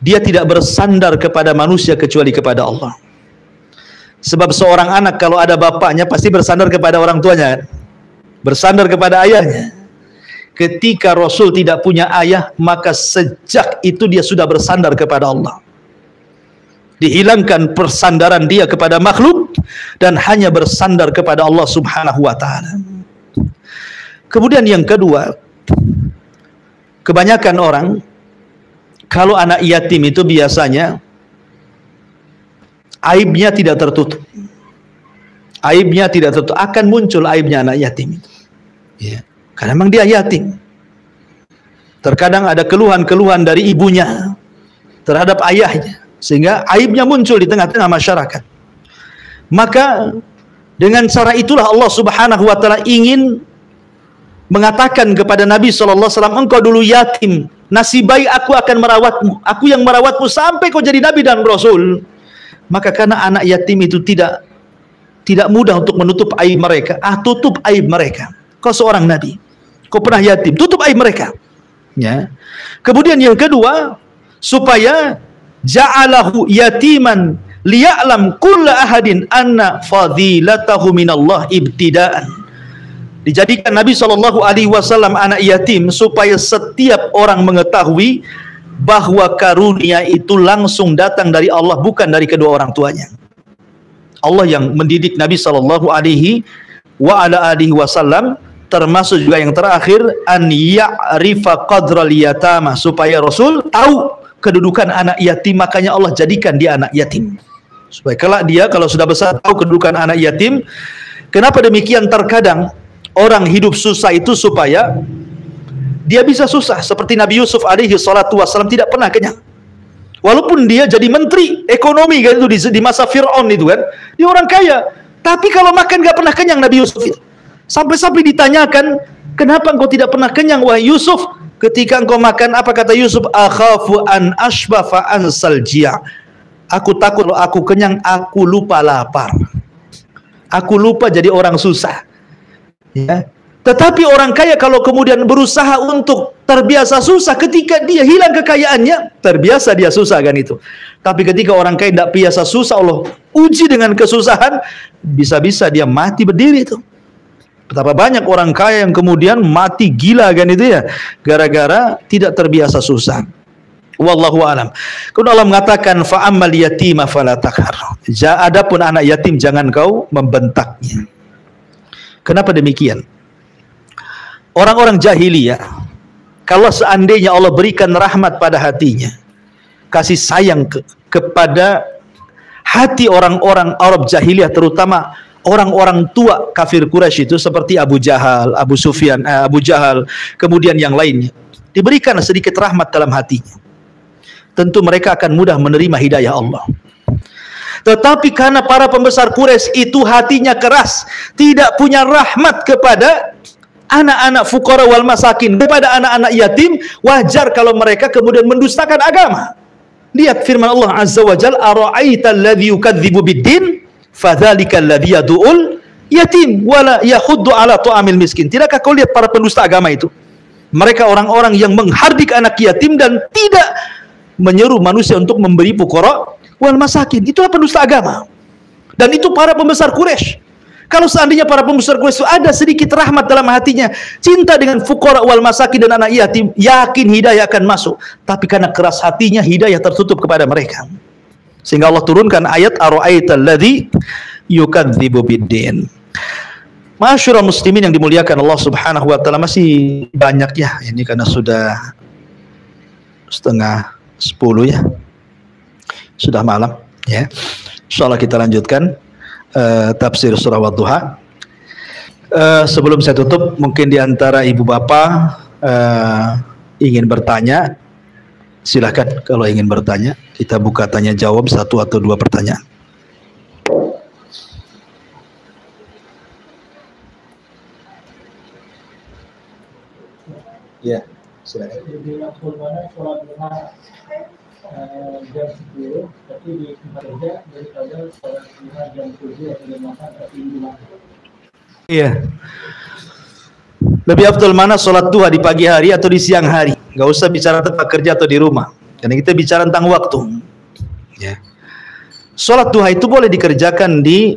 dia tidak bersandar kepada manusia kecuali kepada Allah. Sebab seorang anak kalau ada bapaknya pasti bersandar kepada orang tuanya, bersandar kepada ayahnya. Ketika Rasul tidak punya ayah, maka sejak itu dia sudah bersandar kepada Allah. Dihilangkan persandaran dia kepada makhluk dan hanya bersandar kepada Allah Subhanahu wa taala. Kemudian yang kedua, kebanyakan orang kalau anak yatim itu biasanya aibnya tidak tertutup. Aibnya tidak tertutup, akan muncul aibnya anak yatim itu. Ya, karena memang dia yatim. Terkadang ada keluhan-keluhan dari ibunya terhadap ayahnya, sehingga aibnya muncul di tengah-tengah masyarakat. Maka dengan cara itulah Allah Subhanahu wa taala ingin mengatakan kepada Nabi SAW, engkau dulu yatim, nasib baik aku akan merawatmu, aku yang merawatmu sampai kau jadi Nabi dan Rasul. Maka karena anak yatim itu tidak mudah untuk menutup aib mereka, tutup aib mereka. Kau seorang Nabi, kau pernah yatim, tutup aib mereka. Ya. Kemudian yang kedua, supaya ja'alahu yatiman liya'lam kulla ahadin anna fadilatahu minallah ibtidaan. Dijadikan Nabi SAW anak yatim supaya setiap orang mengetahui bahwa karunia itu langsung datang dari Allah, bukan dari kedua orang tuanya. Allah yang mendidik Nabi SAW, termasuk juga yang terakhir, an ya'rifa qadral yatama, supaya Rasul tahu kedudukan anak yatim. Makanya Allah jadikan dia anak yatim, supaya kalau sudah besar tahu kedudukan anak yatim. Kenapa demikian? Terkadang orang hidup susah itu supaya dia bisa susah, seperti Nabi Yusuf alaihi salatu wassalam tidak pernah kenyang. Walaupun dia jadi menteri ekonomi kan itu di masa Fir'aun itu kan, dia orang kaya, tapi kalau makan gak pernah kenyang Nabi Yusuf itu. Sampai-sampai ditanyakan, kenapa engkau tidak pernah kenyang wahai Yusuf? Ketika engkau makan, apa kata Yusuf? Akhafu an ashbafa an salji'a. Aku takut kalau aku kenyang, aku lupa lapar. Aku lupa jadi orang susah. Ya. Tetapi orang kaya kalau kemudian berusaha untuk terbiasa susah, ketika dia hilang kekayaannya, terbiasa dia susah kan itu. Tapi ketika orang kaya tidak biasa susah, Allah uji dengan kesusahan, bisa-bisa dia mati berdiri itu. Betapa banyak orang kaya yang kemudian mati gila kan itu ya, gara-gara tidak terbiasa susah. Wallahu alam. Kemudian Allah mengatakan fa ammal yatima fala taqhar. Adapun anak yatim jangan kau membentaknya. Kenapa demikian? Orang-orang jahiliyah, kalau seandainya Allah berikan rahmat pada hatinya, kasih sayang kepada hati orang-orang Arab jahiliyah, terutama orang-orang tua kafir Quraisy itu, seperti Abu Jahal, Abu Sufyan, Abu Jahal, kemudian yang lainnya, diberikan sedikit rahmat dalam hatinya, tentu mereka akan mudah menerima hidayah Allah. Tetapi karena para pembesar Quraisy itu hatinya keras, tidak punya rahmat kepada anak-anak fuqara wal masakin, kepada anak-anak yatim, wajar kalau mereka kemudian mendustakan agama. Lihat firman Allah Azza wa Jalla, ara'aita alladhi yukadzibu bid-din fadzalika alladhi yad'ul yatim wala yahuddu ala ta'amil miskin. Tidakkah kau lihat para pendusta agama itu? Mereka orang-orang yang menghardik anak yatim dan tidak menyeru manusia untuk memberi fuqara wal masakin. Itulah pendusta agama. Dan itu para pembesar Quraisy. Kalau seandainya para pembesar Quraisy ada sedikit rahmat dalam hatinya, cinta dengan fuqara wal masakin dan anak yatim, yakin hidayah akan masuk. Tapi karena keras hatinya, hidayah tertutup kepada mereka. Sehingga Allah turunkan ayat ara'aital ladzi yukadzibu bid-din. Masyurul muslimin yang dimuliakan Allah Subhanahu wa taala, masih banyak ya ini karena sudah 9:30 ya. Sudah malam ya. Insyaallah kita lanjutkan tafsir surah Wadduha. Sebelum saya tutup, mungkin di antara ibu bapak ingin bertanya, silakan kalau ingin bertanya. Kita buka tanya jawab 1 atau 2 pertanyaan. Ya, silakan. Jam 10, tapi di tempat kerja daripada sholat duha jam 7 atau jam 8 tapi di rumah. Iya. Lebih afdal mana sholat duha, di pagi hari atau di siang hari? Gak usah bicara tempat kerja atau di rumah, karena kita bicara tentang waktu. Ya. Sholat duha itu boleh dikerjakan di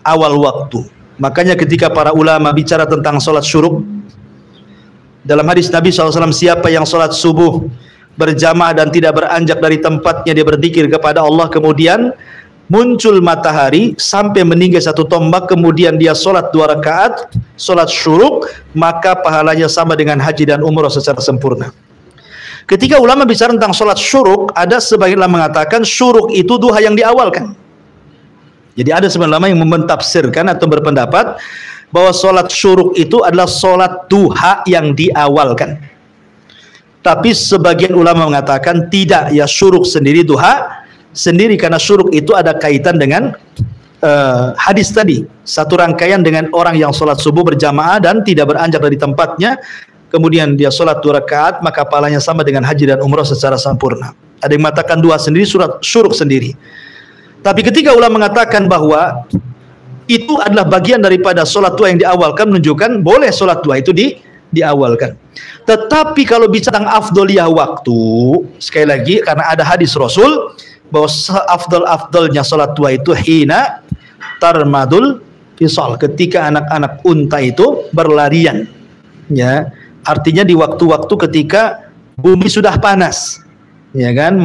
awal waktu. Makanya ketika para ulama bicara tentang sholat syuruk, dalam hadis Nabi SAW, siapa yang sholat subuh berjamaah dan tidak beranjak dari tempatnya, dia berzikir kepada Allah, kemudian muncul matahari sampai meninggi 1 tombak, kemudian dia sholat 2 rakaat, sholat syuruk, maka pahalanya sama dengan haji dan umrah secara sempurna. Ketika ulama bicara tentang sholat syuruk, ada sebagian ulama mengatakan syuruk itu duha yang diawalkan. Jadi ada sebagian ulama yang mentafsirkan atau berpendapat bahwa sholat syuruk itu adalah sholat duha yang diawalkan. Tapi sebagian ulama mengatakan tidak, ya syuruk sendiri, duha sendiri, karena syuruk itu ada kaitan dengan hadis tadi, satu rangkaian dengan orang yang sholat subuh berjamaah dan tidak beranjak dari tempatnya, kemudian dia sholat 2 rakaat, maka pahalanya sama dengan haji dan umrah secara sempurna. Ada yang mengatakan duha sendiri, syuruk sendiri. Tapi ketika ulama mengatakan bahwa itu adalah bagian daripada sholat duha yang diawalkan, menunjukkan boleh sholat duha itu diawalkan. Tetapi kalau bicara tentang afdoliyah waktu, sekali lagi karena ada hadis Rasul bahwa afdol-afdolnya sholat duha itu hina tarmadul fisal, ketika anak-anak unta itu berlarian, ya, artinya di waktu-waktu ketika bumi sudah panas, ya kan,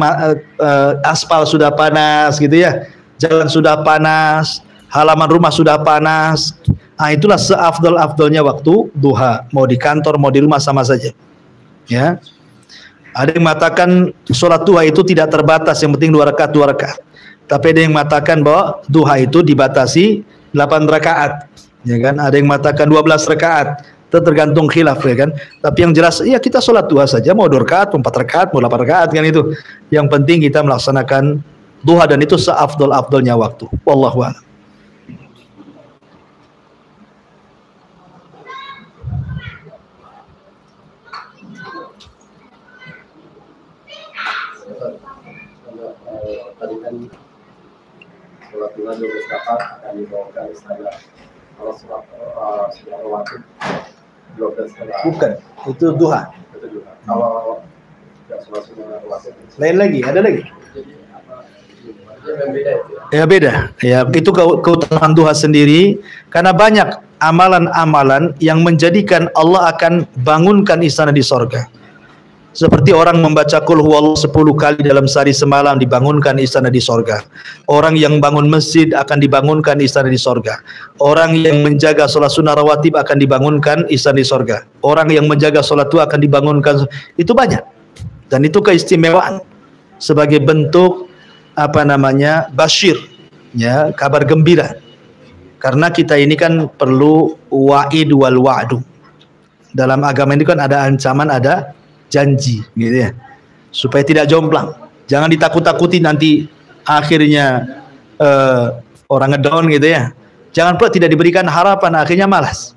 aspal sudah panas gitu ya, jalan sudah panas, halaman rumah sudah panas. Nah, itulah seafdol-afdolnya waktu duha, mau di kantor mau di rumah sama saja, ya. Ada yang mengatakan sholat duha itu tidak terbatas, yang penting 2 rakaat 2 rakaat. Tapi ada yang mengatakan bahwa duha itu dibatasi 8 rakaat, ya kan. Ada yang mengatakan 12 rakaat, tergantung khilaf, ya kan. Tapi yang jelas ya kita sholat duha saja, mau 2 rakaat, mau 4 rakaat, mau 8 rakaat, kan itu. Yang penting kita melaksanakan duha, dan itu seafdol-afdolnya waktu. Wallahu a'lam. Tadi kan sholat duha 12 rakaat akan dibawakan istana. Kalau sholat rawatib 12 rakaat. Bukan, itu duha. Itu duha. Kalau sholat sunnah rawatib Lain lagi, ada lagi? beda itu. Ya beda. Ya, itu keutamaan duha sendiri, karena banyak amalan-amalan yang menjadikan Allah akan bangunkan istana di sorga. Seperti orang membaca qul huwallahu 10 kali dalam sehari semalam, dibangunkan istana di sorga. Orang yang bangun masjid akan dibangunkan istana di sorga. Orang yang menjaga sholat sunnah rawatib akan dibangunkan istana di sorga. Orang yang menjaga sholat duha akan dibangunkan. Itu banyak. Dan itu keistimewaan sebagai bentuk basyir, ya, kabar gembira. Karena kita ini kan perlu wa'id wal wa'du. Dalam agama ini kan ada ancaman, ada janji, gitu ya, supaya tidak jomplang. Jangan ditakut-takuti nanti akhirnya orang ngedown, gitu ya. Jangan pula tidak diberikan harapan, akhirnya malas.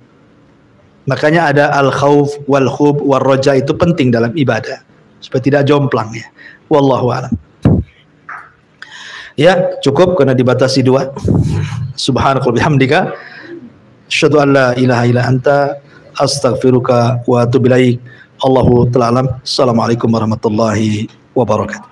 Makanya ada al-khauf wal khub wal roja, itu penting dalam ibadah supaya tidak jomplang, ya. Wallahu a'lam. Ya, cukup karena dibatasi 2. Subhanakallahumma bihamdika asyhadu an la ilaha illa anta astaghfiruka wa atubu ilaik. Allahu ta'ala alam. Assalamualaikum warahmatullahi wabarakatuh.